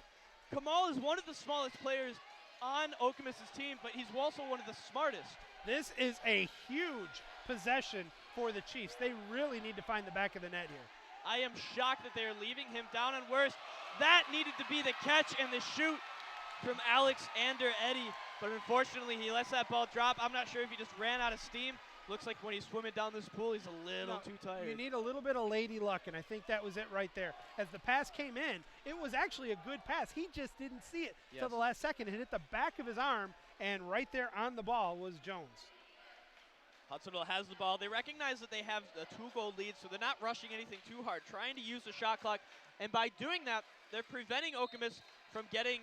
Kamal is one of the smallest players on Okemos' team, but he's also one of the smartest. This is a huge possession for the Chiefs. They really need to find the back of the net here. I am shocked that they're leaving him down and worse. That needed to be the catch and the shoot from Alex Ander-Eddy, but unfortunately he lets that ball drop. I'm not sure if he just ran out of steam. Looks like when he's swimming down this pool, he's a little too tired. You need a little bit of lady luck, and I think that was it right there. As the pass came in, it was actually a good pass. He just didn't see it till the last second. It hit the back of his arm, and right there on the ball was Jones. Hudsonville has the ball. They recognize that they have a 2-goal lead, so they're not rushing anything too hard, trying to use the shot clock. And by doing that, they're preventing Okemos from getting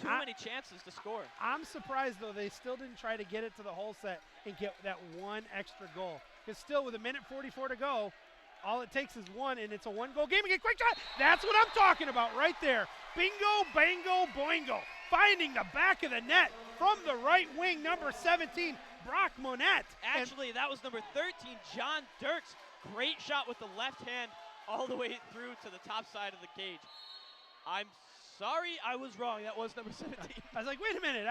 too many chances to score. I'm surprised, though, they still didn't try to get it to the whole set and get that 1 extra goal. Because still, with 1:44 to go, all it takes is 1, and it's a 1-goal game. Again, quick shot. That's what I'm talking about right there. Bingo, bango, boingo. Finding the back of the net from the right wing, number 17, Brock Monette. Actually, that was number 13, John Dirks. Great shot with the left hand all the way through to the top side of the cage. I'm sorry, I was wrong. That was number 17. I was like, wait a minute.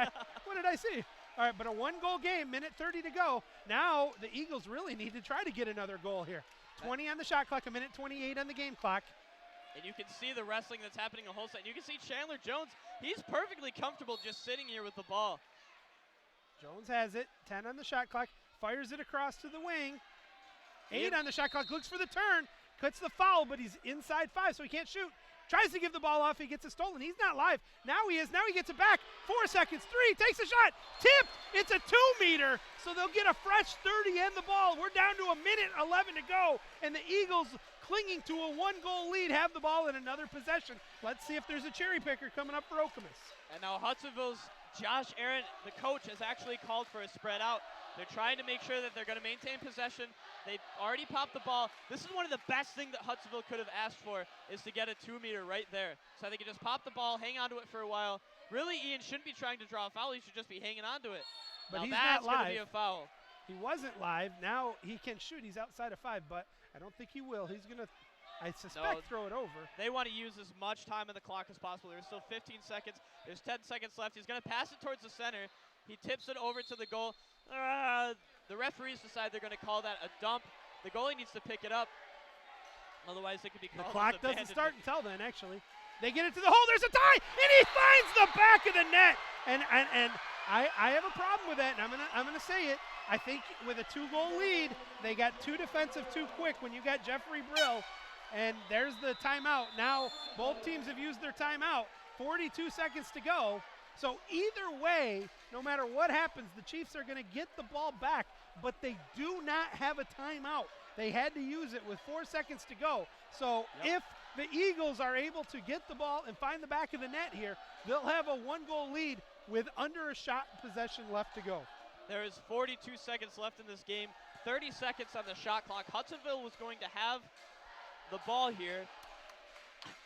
What did I see? All right, but a 1-goal game, 1:30 to go. Now the Eagles really need to try to get another goal here. 20 on the shot clock, 1:28 on the game clock. And you can see the wrestling that's happening a whole set. And you can see Chandler Jones. He's perfectly comfortable just sitting here with the ball. Jones has it. 10 on the shot clock. Fires it across to the wing. 8 on the shot clock. Looks for the turn. Cuts the foul, but he's inside 5, so he can't shoot. tries to give the ball off. He gets it stolen. He's not live. Now he is. Now he gets it back. 4 seconds. 3. Takes a shot. Tipped. It's a 2-meter. So they'll get a fresh 30 and the ball. We're down to 1:11 to go. And the Eagles, clinging to a 1-goal lead, have the ball in another possession. Let's see if there's a cherry picker coming up for Okemos. And now Hudsonville's Josh Aaron, the coach, has actually called for a spread out. They're trying to make sure that they're going to maintain possession. They've already popped the ball. This is one of the best things that Hudsonville could have asked for, is to get a 2-meter right there. So they can just pop the ball, hang on to it for a while. Really, Ian shouldn't be trying to draw a foul. He should just be hanging on to it. But now he's that's not live. going to be a foul. He wasn't live. Now he can shoot. He's outside of 5, but I don't think he will. He's going to, I suspect, throw it over. They want to use as much time on the clock as possible. There's still 15 seconds. There's 10 seconds left. He's going to pass it towards the center. He tips it over to the goal. The referees decide they're going to call that a dump. The goalie needs to pick it up. Otherwise, it could be called. The clock as doesn't start until then, actually. They get it to the hole. There's a tie, and he finds the back of the net. And I have a problem with that, and I'm gonna say it. I think with a 2-goal lead, they got too defensive too quick when you got Jeffrey Brill. And there's the timeout. Now both teams have used their timeout. 42 seconds to go. So either way, no matter what happens, the Chiefs are going to get the ball back, but they do not have a timeout. They had to use it with 4 seconds to go. So if the Eagles are able to get the ball and find the back of the net here, they'll have a 1-goal lead with under a shot possession left to go. There is 42 seconds left in this game, 30 seconds on the shot clock. Hudsonville was going to have the ball here.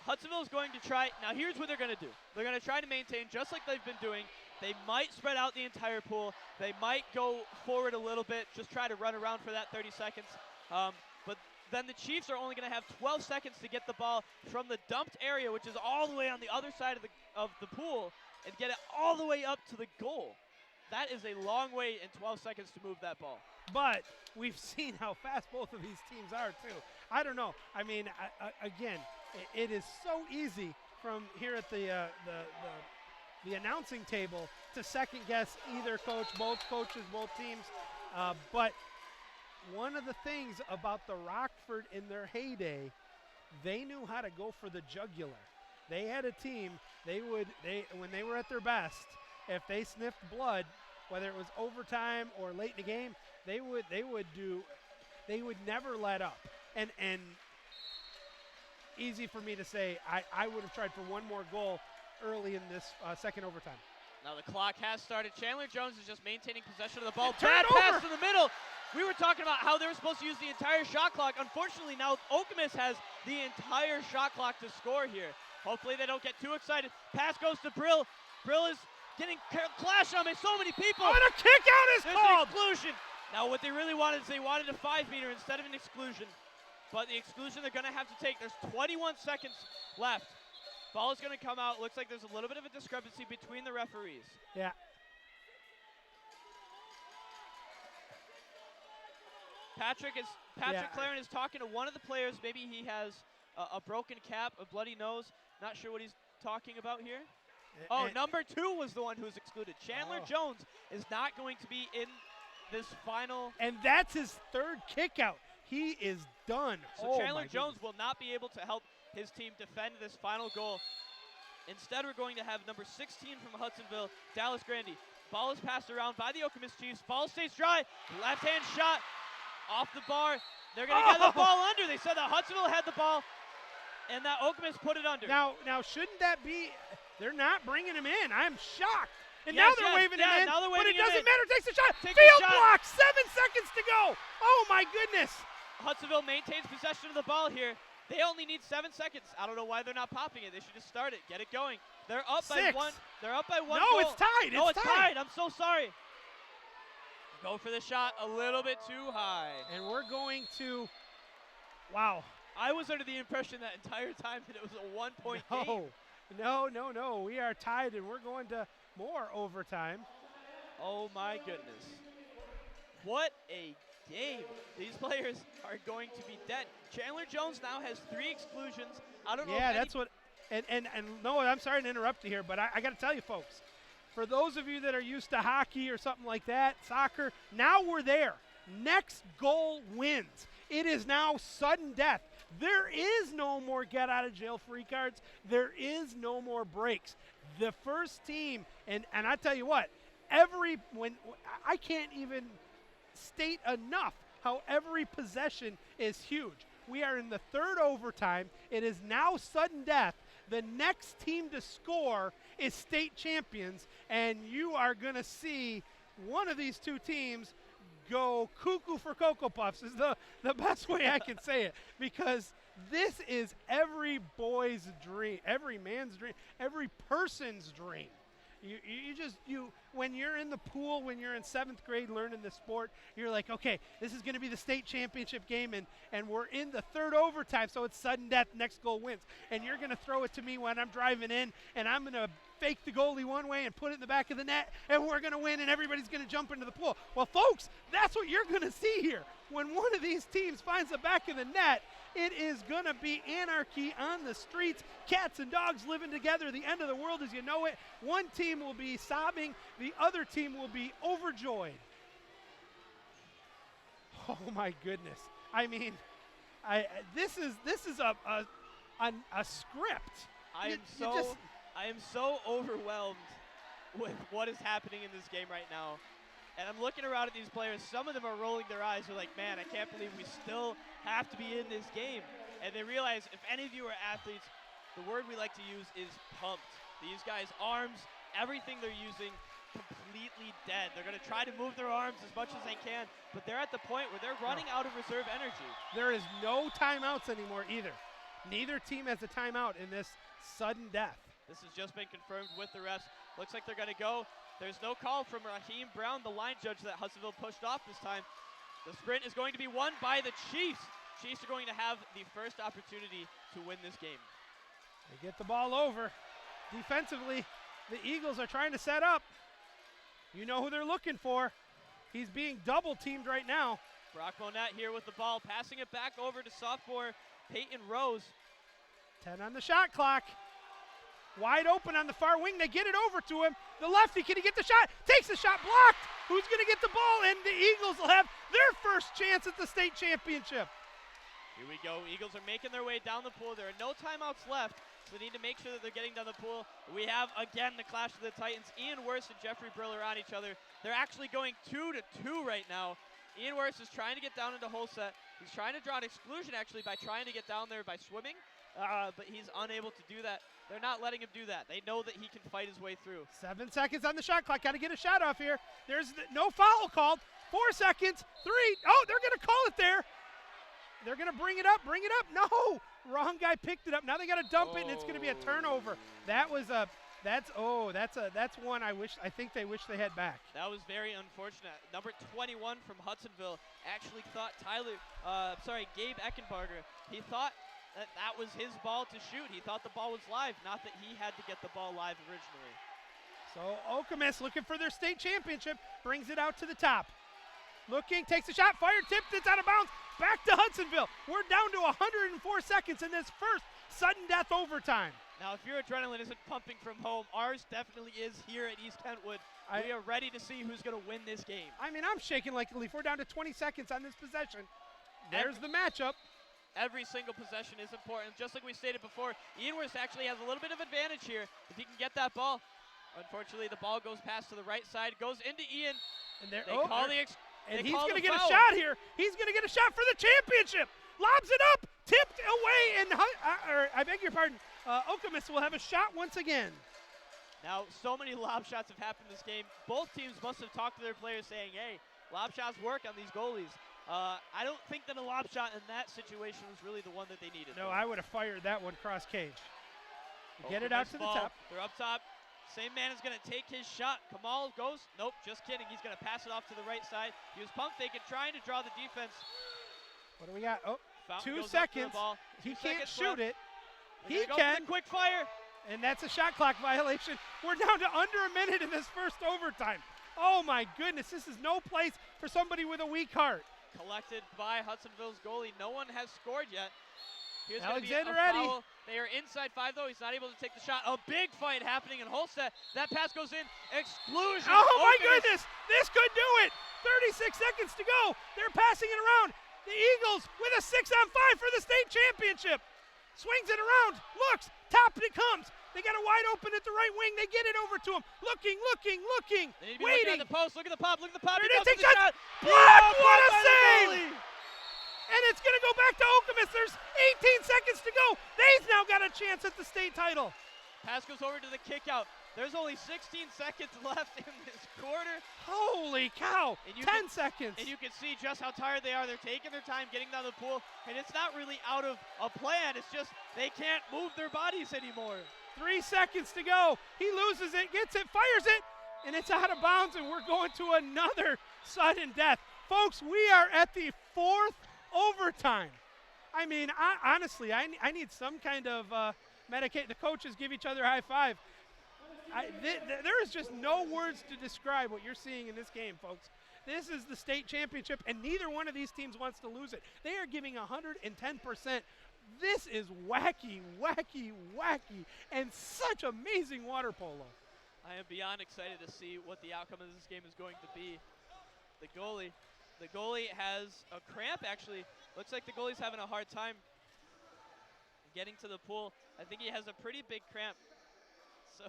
Hudsonville is going to try. Now here's what they're going to do. They're going to try to maintain just like they've been doing. They might spread out the entire pool. They might go forward a little bit, just try to run around for that 30 seconds. But then the Chiefs are only going to have 12 seconds to get the ball from the dumped area, which is all the way on the other side of the pool, and get it all the way up to the goal. That is a long way in 12 seconds to move that ball. But we've seen how fast both of these teams are, too. I don't know. I mean, again, it is so easy from here at the announcing table to second guess either coach, both coaches, both teams. But one of the things about the Rockford in their heyday, they knew how to go for the jugular. They had a team, when they were at their best, if they sniffed blood, whether it was overtime or late in the game, they would never let up. And easy for me to say, I would have tried for one more goal early in this second overtime. Now the clock has started. Chandler Jones is just maintaining possession of the ball. Turn Bad it over. pass to the middle. We were talking about how they were supposed to use the entire shot clock. Unfortunately, now Okemos has the entire shot clock to score here. Hopefully they don't get too excited. Pass goes to Brill. Brill is getting clashed on by so many people. Oh, and a kick out is There's called. An exclusion. Now what they really wanted is they wanted a 5-meter instead of an exclusion. But the exclusion they're going to have to take. There's 21 seconds left. Ball is going to come out. Looks like there's a little bit of a discrepancy between the referees. Yeah. Patrick Claren is talking to one of the players. Maybe he has a broken cap, a bloody nose. Not sure what he's talking about here. Number 2 was the one who was excluded. Chandler Jones is not going to be in this final. And that's his third kick out. He is done. So Chandler Jones will not be able to help his team defend this final goal. Instead, we're going to have number 16 from Hudsonville, Dallas Grandy. Ball is passed around by the Okemos Chiefs. Ball stays dry. Left-hand shot off the bar. They're going to get the ball under. They said that Hudsonville had the ball and that Okemos put it under. Now shouldn't that be? They're not bringing him in. I'm shocked. And now they're waving him in. Now they're waving but it doesn't matter. Takes a shot. Take Field a shot. block. 7 seconds to go. Oh my goodness. Hudsonville maintains possession of the ball here. They only need 7 seconds. I don't know why they're not popping it. They should just start it. Get it going. They're up by 6. one. They're up by one. No, goal. it's tied. No, it's tied. I'm so sorry. Go for the shot a little bit too high. And we're going to, wow. I was under the impression that entire time that it was a 1-point game. No. We are tied, and we're going to more overtime. Oh, my goodness. What a game. These players are going to be dead. Chandler Jones now has 3 exclusions. I don't know if that's what, and no, I'm sorry to interrupt you here, but I got to tell you, folks, for those of you that are used to hockey or something like that, soccer, now we're there. Next goal wins. It is now sudden death. There is no more get out of jail free cards. There is no more breaks. The first team, and I tell you what, I can't even state enough how every possession is huge. We are in the third overtime. It is now sudden death. The next team to score is state champions, and you are going to see one of these two teams go cuckoo for Cocoa Puffs is the best way I can say it, because this is every boy's dream, every man's dream, every person's dream. When you're in the pool, when you're in 7th grade learning the sport, you're like, okay, this is going to be the state championship game, and we're in the third overtime, so it's sudden death, next goal wins. And you're going to throw it to me when I'm driving in, and I'm going to fake the goalie one way and put it in the back of the net, and we're going to win, and everybody's going to jump into the pool. Well, folks, that's what you're going to see here. When one of these teams finds the back of the net, it is going to be anarchy on the streets, cats and dogs living together, the end of the world as you know it. One team will be sobbing, the other team will be overjoyed. Oh my goodness. I mean, this is a script. I am so overwhelmed with what is happening in this game right now. And I'm looking around at these players. Some of them are rolling their eyes. They're like, man, I can't believe we still have to be in this game. And they realize if any of you are athletes, the word we like to use is pumped. These guys' arms, everything they're using, completely dead. They're going to try to move their arms as much as they can, but they're at the point where they're running out of reserve energy. There is no timeouts anymore either. Neither team has a timeout in this sudden death. This has just been confirmed with the refs. Looks like they're going to go. There's no call from Raheem Brown, the line judge that Hudsonville pushed off this time. The sprint is going to be won by the Chiefs. Chiefs are going to have the first opportunity to win this game. They get the ball over. Defensively, the Eagles are trying to set up. You know who they're looking for. He's being double teamed right now. Brock Monette here with the ball, passing it back over to sophomore Peyton Rose. 10 on the shot clock. Wide open on the far wing. They get it over to him. The lefty, can he get the shot? Takes the shot, blocked. Who's going to get the ball? And the Eagles will have their first chance at the state championship. Here we go. Eagles are making their way down the pool. There are no timeouts left, so they need to make sure that they're getting down the pool. We have, again, the clash of the Titans. Ian Wirst and Jeffrey Brill are on each other. They're actually going 2-2 right now. Ian Wirst is trying to get down into Holset. He's trying to draw an exclusion, actually, by trying to get down there by swimming, but he's unable to do that. They're not letting him do that. They know that he can fight his way through. 7 seconds on the shot clock. Got to get a shot off here. There's no foul called. 4 seconds. 3. Oh, they're going to call it there. They're going to bring it up. Bring it up. No. Wrong guy picked it up. Now they got to dump it, and it's going to be a turnover. That was a – that's one I think they wish they had back. That was very unfortunate. Number 21 from Hudsonville actually thought Gabe Eckenbarger. He thought that was his ball to shoot. He thought the ball was live, not that he had to get the ball live originally. So Okemos looking for their state championship, brings it out to the top. Looking, takes a shot, fired, tipped, it's out of bounds, back to Hudsonville. We're down to 104 seconds in this first sudden death overtime. Now, if your adrenaline isn't pumping from home, ours definitely is here at East Kentwood. We are ready to see who's going to win this game. I mean, I'm shaking like a leaf. We're down to 20 seconds on this possession. There's the matchup. Every single possession is important. Just like we stated before, Ian Wirst actually has a little bit of advantage here if he can get that ball. Unfortunately, the ball goes past to the right side, goes into Ian. And he's going to get a shot here. He's going to get a shot for the championship. Lobs it up, tipped away, and I beg your pardon, Okemos will have a shot once again. Now, so many lob shots have happened in this game. Both teams must have talked to their players saying, hey, lob shots work on these goalies. I don't think that a lob shot in that situation was really the one that they needed. No, I would have fired that one cross cage. Get it out to the top. They're up top. Same man is going to take his shot. Kamal goes. Nope, just kidding. He's going to pass it off to the right side. He was pump faking, trying to draw the defense. What do we got? Oh, Fountain 2 seconds. He can't shoot it. He can. Quick fire. And that's a shot clock violation. We're down to under a minute in this first overtime. Oh, my goodness. This is no place for somebody with a weak heart. Collected by Hudsonville's goalie. No one has scored yet. Here's Alexander gonna be a Eddy. foul. They are inside 5, though. He's not able to take the shot. A big fight happening in Holstead. That pass goes in. Exclusion. Oh, my goodness. This could do it. 36 seconds to go. They're passing it around. The Eagles with a 6-on-5 for the state championship. Swings it around, looks, top it comes. They got a wide open at the right wing. They get it over to him. Looking, They need to be waiting. looking at the post. Look at the pop. There He it is. goes Takes for the shot. shot. Blocked. Oh, What a by the save! goalie. And it's going to go back to Okemos. There's 18 seconds to go. They've now got a chance at the state title. Pass goes over to the kick out. There's only 16 seconds left in this quarter. Holy cow. And 10 seconds. And you can see just how tired they are. They're taking their time getting down the pool. And it's not really out of a plan. It's just they can't move their bodies anymore. 3 seconds to go. He loses it, gets it, fires it, and it's out of bounds, and we're going to another sudden death. Folks, we are at the 4th overtime. I mean, honestly, I need some kind of medicate. The coaches give each other a high five. There is just no words to describe what you're seeing in this game, folks. This is the state championship, and neither one of these teams wants to lose it. They are giving 110%. This is wacky, and such amazing water polo. I am beyond excited to see what the outcome of this game is going to be. The goalie has a cramp, actually. Looks like the goalie's having a hard time getting to the pool. I think he has a pretty big cramp. So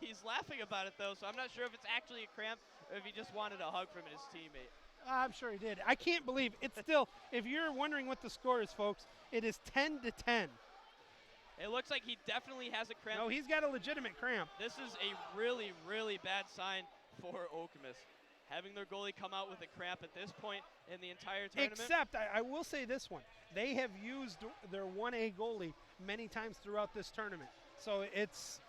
he's laughing about it, though, so I'm not sure if it's actually a cramp or if he just wanted a hug from his teammate. I'm sure he did. I can't believe it's still, if you're wondering what the score is, folks, it is 10-10. It looks like he definitely has a cramp. No, he's got a legitimate cramp. This is a really, really bad sign for Okemos. Having their goalie come out with a cramp at this point in the entire tournament. Except, I will say this one. They have used their 1A goalie many times throughout this tournament. So it's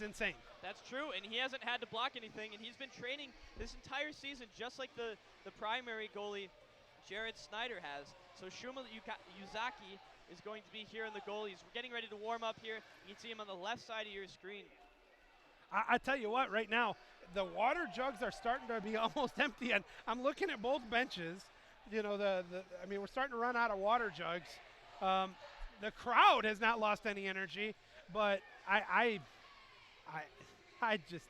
insane. That's true, and he hasn't had to block anything, and he's been training this entire season just like the primary goalie, Jared Snyder, has. So Shuma Yuzaki is going to be here in the goal. He's getting ready to warm up here. You can see him on the left side of your screen. I tell you what, right now, the water jugs are starting to be almost empty, and I'm looking at both benches. You know, I mean, we're starting to run out of water jugs. The crowd has not lost any energy, but I just,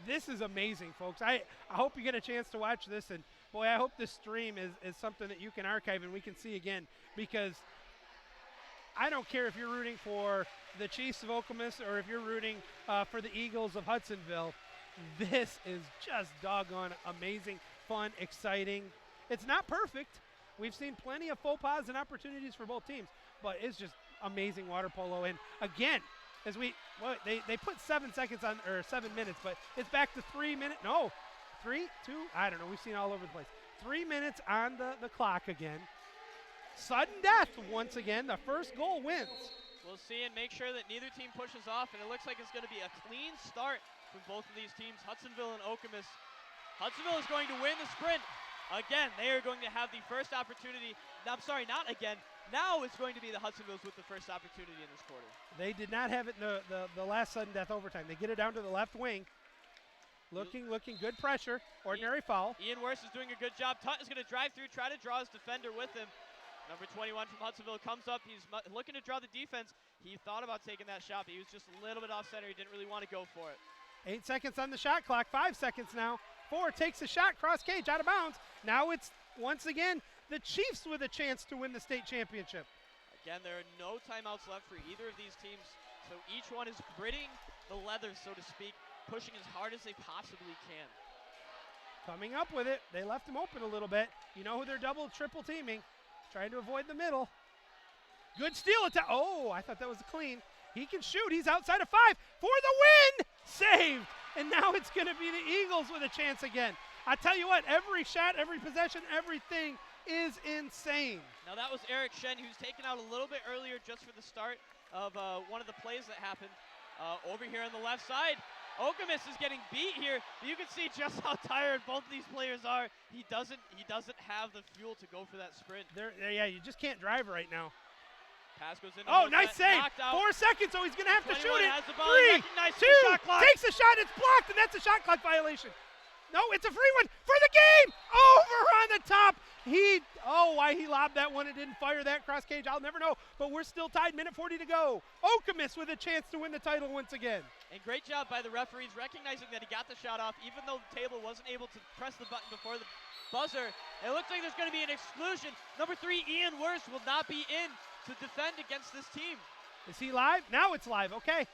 this is amazing, folks. I hope you get a chance to watch this, and boy, I hope this stream is something that you can archive and we can see again, because I don't care if you're rooting for the Chiefs of Okemos or if you're rooting for the Eagles of Hudsonville. This is just doggone amazing, fun, exciting. It's not perfect. We've seen plenty of faux pas and opportunities for both teams, but it's just amazing water polo. And again, as they put 7 seconds on, or 7 minutes, but it's back to 3 minutes. No, 3, 2, I don't know. We've seen all over the place. 3 minutes on the clock again. Sudden death once again. The first goal wins. We'll see and make sure that neither team pushes off, and it looks like it's going to be a clean start from both of these teams, Hudsonville and Okemos. Hudsonville is going to win the sprint. Again, they are going to have the first opportunity. I'm sorry, not again. Now it's going to be the Hudsonvilles with the first opportunity in this quarter. They did not have it in the last sudden death overtime. They get it down to the left wing. Looking, good pressure. Ordinary foul. Ian Worse is doing a good job. Tutt is going to drive through, try to draw his defender with him. Number 21 from Hudsonville comes up. He's looking to draw the defense. He thought about taking that shot, but he was just a little bit off center. He didn't really want to go for it. 8 seconds on the shot clock. 5 seconds now. 4 takes a shot, cross cage, out of bounds. Now it's, once again, the Chiefs with a chance to win the state championship. Again, there are no timeouts left for either of these teams, so each one is gritting the leather, so to speak, pushing as hard as they possibly can. Coming up with it. They left him open a little bit. You know who they're double, triple teaming. Trying to avoid the middle. Good steal attack. Oh, I thought that was a clean. He can shoot. He's outside of 5 for the win. Saved. And now it's going to be the Eagles with a chance again. I tell you what, every shot, every possession, everything is insane. Now that was Eric Shen, who's taken out a little bit earlier just for the start of one of the plays that happened. Over here on the left side, Okemos is getting beat here. You can see just how tired both of these players are. He doesn't have the fuel to go for that sprint. Yeah, you just can't drive right now. Pass goes in. Oh, nice save. 4 seconds, so he's going to have to shoot it. Has the ball. 3, 2, the shot clock. takes a shot. It's blocked, and that's a shot clock violation. No, it's a free one for the game. Over on the top. Why he lobbed that one and didn't fire that cross cage, I'll never know. But we're still tied, minute 40 to go. Okemos with a chance to win the title once again. And great job by the referees recognizing that he got the shot off, even though the table wasn't able to press the button before the buzzer. It looks like there's going to be an exclusion. Number 3, Ian Worst, will not be in to defend against this team. Is he live? Now it's live, okay.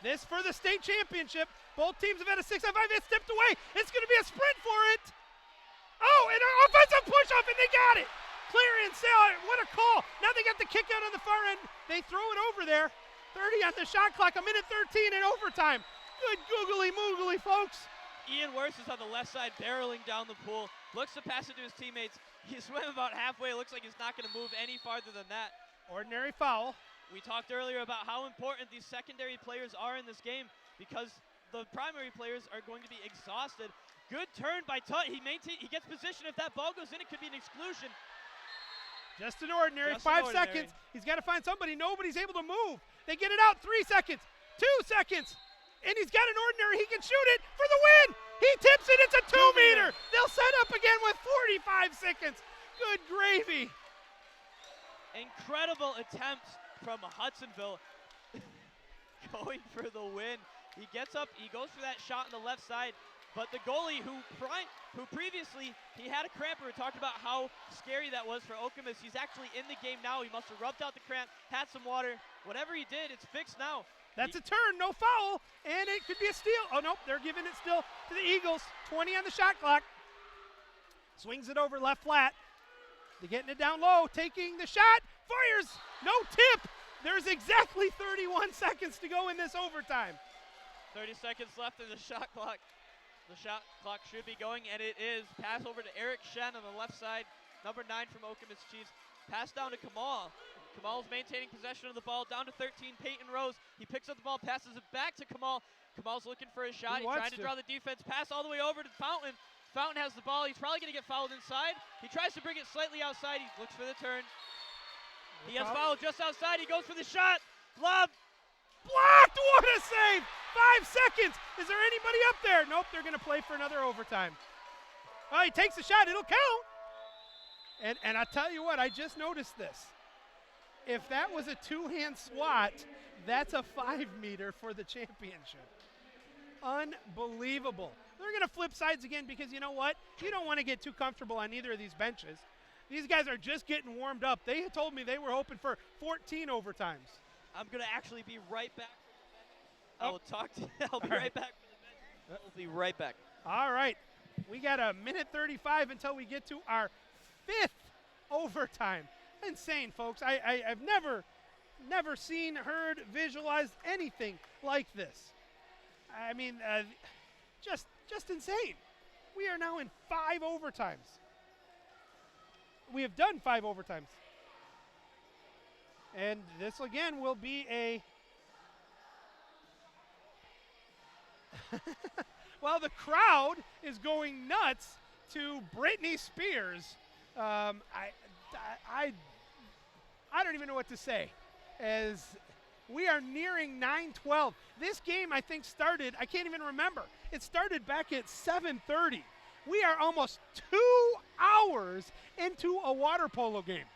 This for the state championship. Both teams have had a 6-on-5. It's tipped away. It's going to be a sprint for it. Oh, and an offensive push-off, and they got it. Clearance, what a call. Now they got the kick out on the far end. They throw it over there. 30 on the shot clock, a minute 13 in overtime. Good googly-moogly, folks. Ian Worst is on the left side, barreling down the pool. Looks to pass it to his teammates. He swam about halfway. It looks like he's not going to move any farther than that. Ordinary foul. We talked earlier about how important these secondary players are in this game because the primary players are going to be exhausted. Good turn by Tut. He gets position. If that ball goes in, it could be an exclusion. Just an ordinary. Just 5 an ordinary. seconds. He's got to find somebody. Nobody's able to move. They get it out. 3 seconds. 2 seconds. And he's got an ordinary. He can shoot it for the win. He tips it. It's a 2-meter. They'll set up again with 45 seconds. Good gravy. Incredible attempts from Hudsonville going for the win. He gets up, he goes for that shot on the left side, but the goalie who previously he had a cramp, we talked about how scary that was for Okemos. He's actually in the game now. He must have rubbed out the cramp, had some water. Whatever he did, it's fixed now. That's a turn, no foul, and it could be a steal. Oh, nope, they're giving it still to the Eagles. 20 on the shot clock. Swings it over left flat. They're getting it down low, taking the shot, fires, no tip. There's exactly 31 seconds to go in this overtime. 30 seconds left in the shot clock. The shot clock should be going, and it is. Pass over to Eric Shen on the left side. Number 9 from Okemos Chiefs. Pass down to Kamal. Kamal's maintaining possession of the ball. Down to 13, Peyton Rose. He picks up the ball, passes it back to Kamal. Kamal's looking for a shot. He's trying to draw the defense. Pass all the way over to Fountain. Fountain has the ball. He's probably going to get fouled inside. He tries to bring it slightly outside. He looks for the turn. He has fouled just outside. He goes for the shot. Lob. Blocked. What a save. 5 seconds. Is there anybody up there? Nope, they're going to play for another overtime. Oh, he takes the shot. It'll count. And I tell you what, I just noticed this. If that was a 2-hand swat, that's a 5-meter for the championship. Unbelievable. They're going to flip sides again because you know what? You don't want to get too comfortable on either of these benches. These guys are just getting warmed up. They told me they were hoping for 14 overtimes. I'm going to actually be right back. I'll be right back for the bench. We'll be right back. All right. We got a minute 35 until we get to our 5th overtime. Insane, folks. I've never seen, heard, visualized anything like this. I mean, just insane. We are now in 5 overtimes. We have done 5 overtimes. And this, again, will be a... Well, the crowd is going nuts to Britney Spears. I don't even know what to say, as we are nearing 9:12. This game, I think, started, I can't even remember. It started back at 7:30. We are almost 2 hours into a water polo game.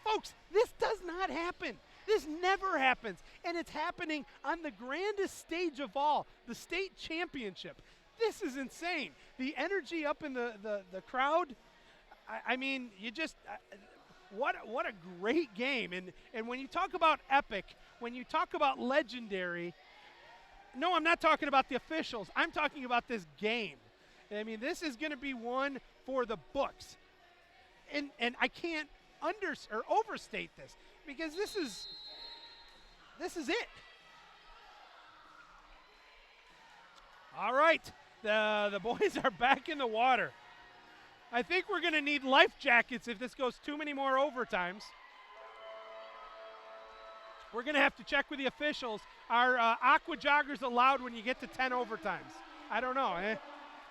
Folks, this does not happen. This never happens, and it's happening on the grandest stage of all, the state championship. This is insane. The energy up in the crowd, I mean, you just, what a great game. And when you talk about epic, when you talk about legendary, no, I'm not talking about the officials. I'm talking about this game. I mean, this is going to be one for the books. And I can't overstate this because this is it. All right, the boys are back in the water. I think we're going to need life jackets if this goes too many more overtimes. We're going to have to check with the officials. Are aqua joggers allowed when you get to 10 overtimes? I don't know.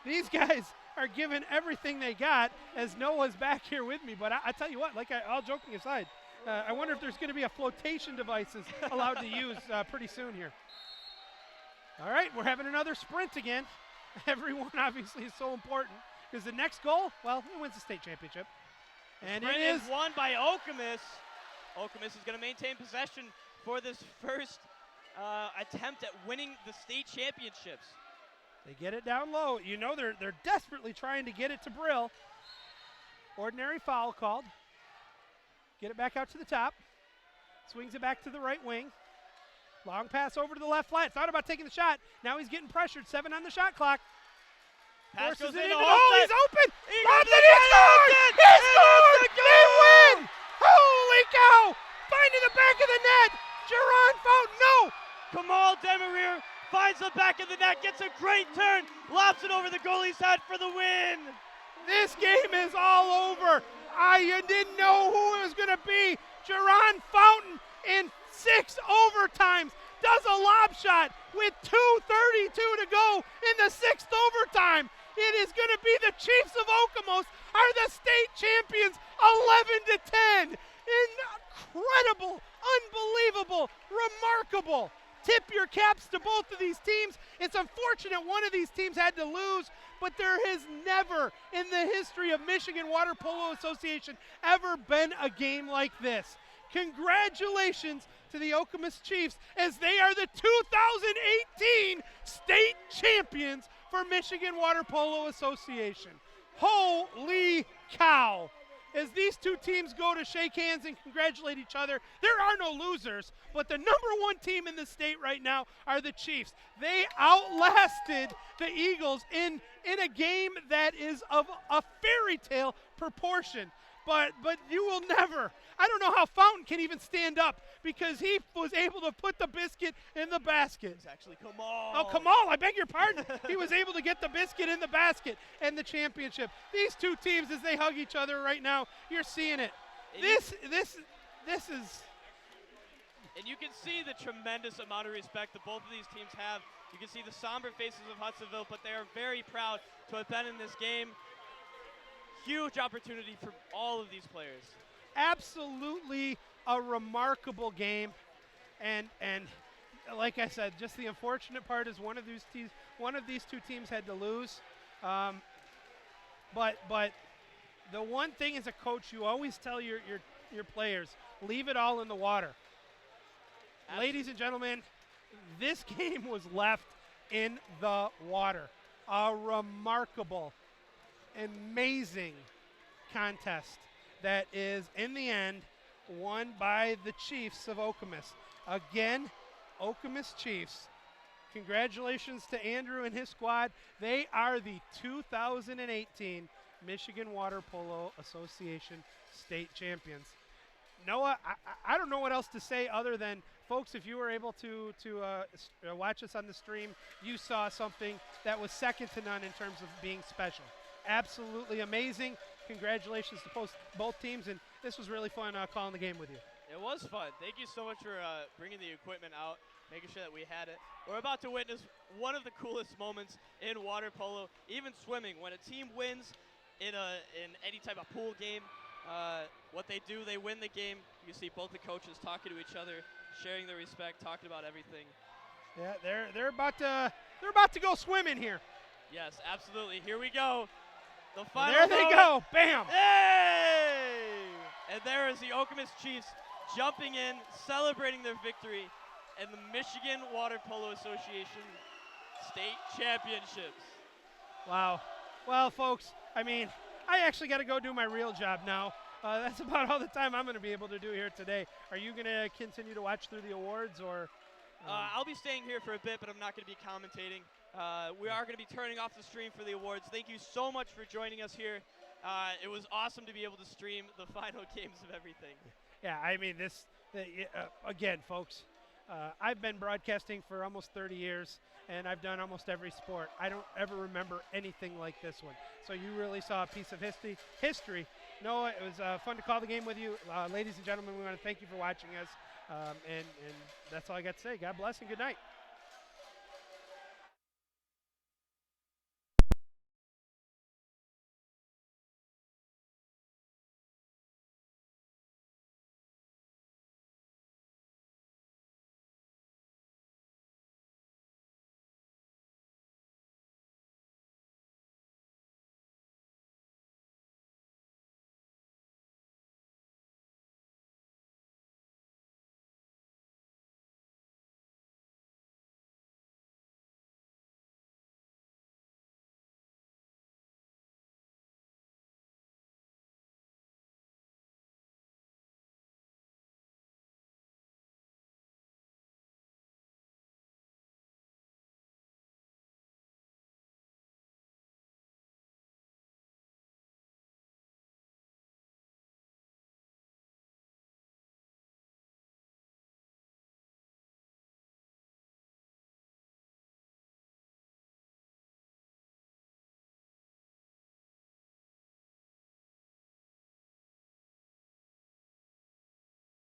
These guys are giving everything they got as Noah's back here with me. But I tell you what, all joking aside, I wonder if there's going to be a flotation devices allowed to use pretty soon here. All right, we're having another sprint again. everyone obviously is so important because the next goal, well, it wins the state championship. And it is won by Okemos. Okemos is going to maintain possession for this first attempt at winning the state championships. They get it down low. You know they're desperately trying to get it to Brill. Ordinary foul called. Get it back out to the top. Swings it back to the right wing. Long pass over to the left flat. Thought about taking the shot. Now he's getting pressured. 7 on the shot clock. Pass goes Forces it into into oh, he's open! He Lobs it, he scored! He scored! They win! Holy cow! Finding the back of the net! Jerron Fountain, no! Kamal Demarir finds the back of the net, gets a great turn, lobs it over the goalie's head for the win! This game is all over. I didn't know who it was going to be. Jerron Fountain in 6 overtimes does a lob shot with 2:32 to go in the 6th overtime. It is going to be the Chiefs of Okemos are the state champions 11-10. Incredible, unbelievable, remarkable. Tip your caps to both of these teams. It's unfortunate one of these teams had to lose, but there has never in the history of Michigan Water Polo Association ever been a game like this. Congratulations to the Okemos Chiefs as they are the 2018 state champions for Michigan Water Polo Association. Holy cow. As these two teams go to shake hands and congratulate each other, there are no losers, but the #1 team in the state right now are the Chiefs. They outlasted the Eagles in a game that is of a fairy tale proportion. But you will never, I don't know how Fountain can even stand up because he was able to put the biscuit in the basket. It's actually Kamal. Oh, Kamal, I beg your pardon. He was able to get the biscuit in the basket and the championship. These two teams, as they hug each other right now, you're seeing it. This is. And you can see the tremendous amount of respect that both of these teams have. You can see the somber faces of Hudsonville, but they are very proud to have been in this game. Huge opportunity for all of these players. Absolutely a remarkable game, and like I said, just the unfortunate part is one of these two teams had to lose. But the one thing as a coach, you always tell your players, leave it all in the water. Absolutely. Ladies and gentlemen, this game was left in the water. A remarkable, amazing contest that is, in the end, won by the Chiefs of Okemos. Again, Okemos Chiefs, congratulations to Andrew and his squad. They are the 2018 Michigan Water Polo Association state champions. Noah, I don't know what else to say other than, folks, if you were able to watch us on the stream, you saw something that was second to none in terms of being special. Absolutely amazing. Congratulations to both teams, and this was really fun calling the game with you. It was fun. Thank you so much for bringing the equipment out, making sure that we had it. We're about to witness one of the coolest moments in water polo, even swimming. When a team wins in any type of pool game, what they do, they win the game. You see both the coaches talking to each other, sharing their respect, talking about everything. Yeah, they're about to go swimming here. Yes, absolutely. Here we go. The final there they go. Bam. Hey! And there is the Okemos Chiefs jumping in, celebrating their victory in the Michigan Water Polo Association State Championships. Wow. Well, folks, I mean, I actually got to go do my real job now. That's about all the time I'm going to be able to do here today. Are you going to continue to watch through the awards, or? I'll be staying here for a bit, but I'm not going to be commentating. We are going to be turning off the stream for the awards. Thank you so much for joining us here. It was awesome to be able to stream the final games of everything. Yeah, I mean, again, folks, I've been broadcasting for almost 30 years, and I've done almost every sport. I don't ever remember anything like this one. So you really saw a piece of history. Noah, it was fun to call the game with you. Ladies and gentlemen, we want to thank you for watching us. And that's all I got to say. God bless and good night.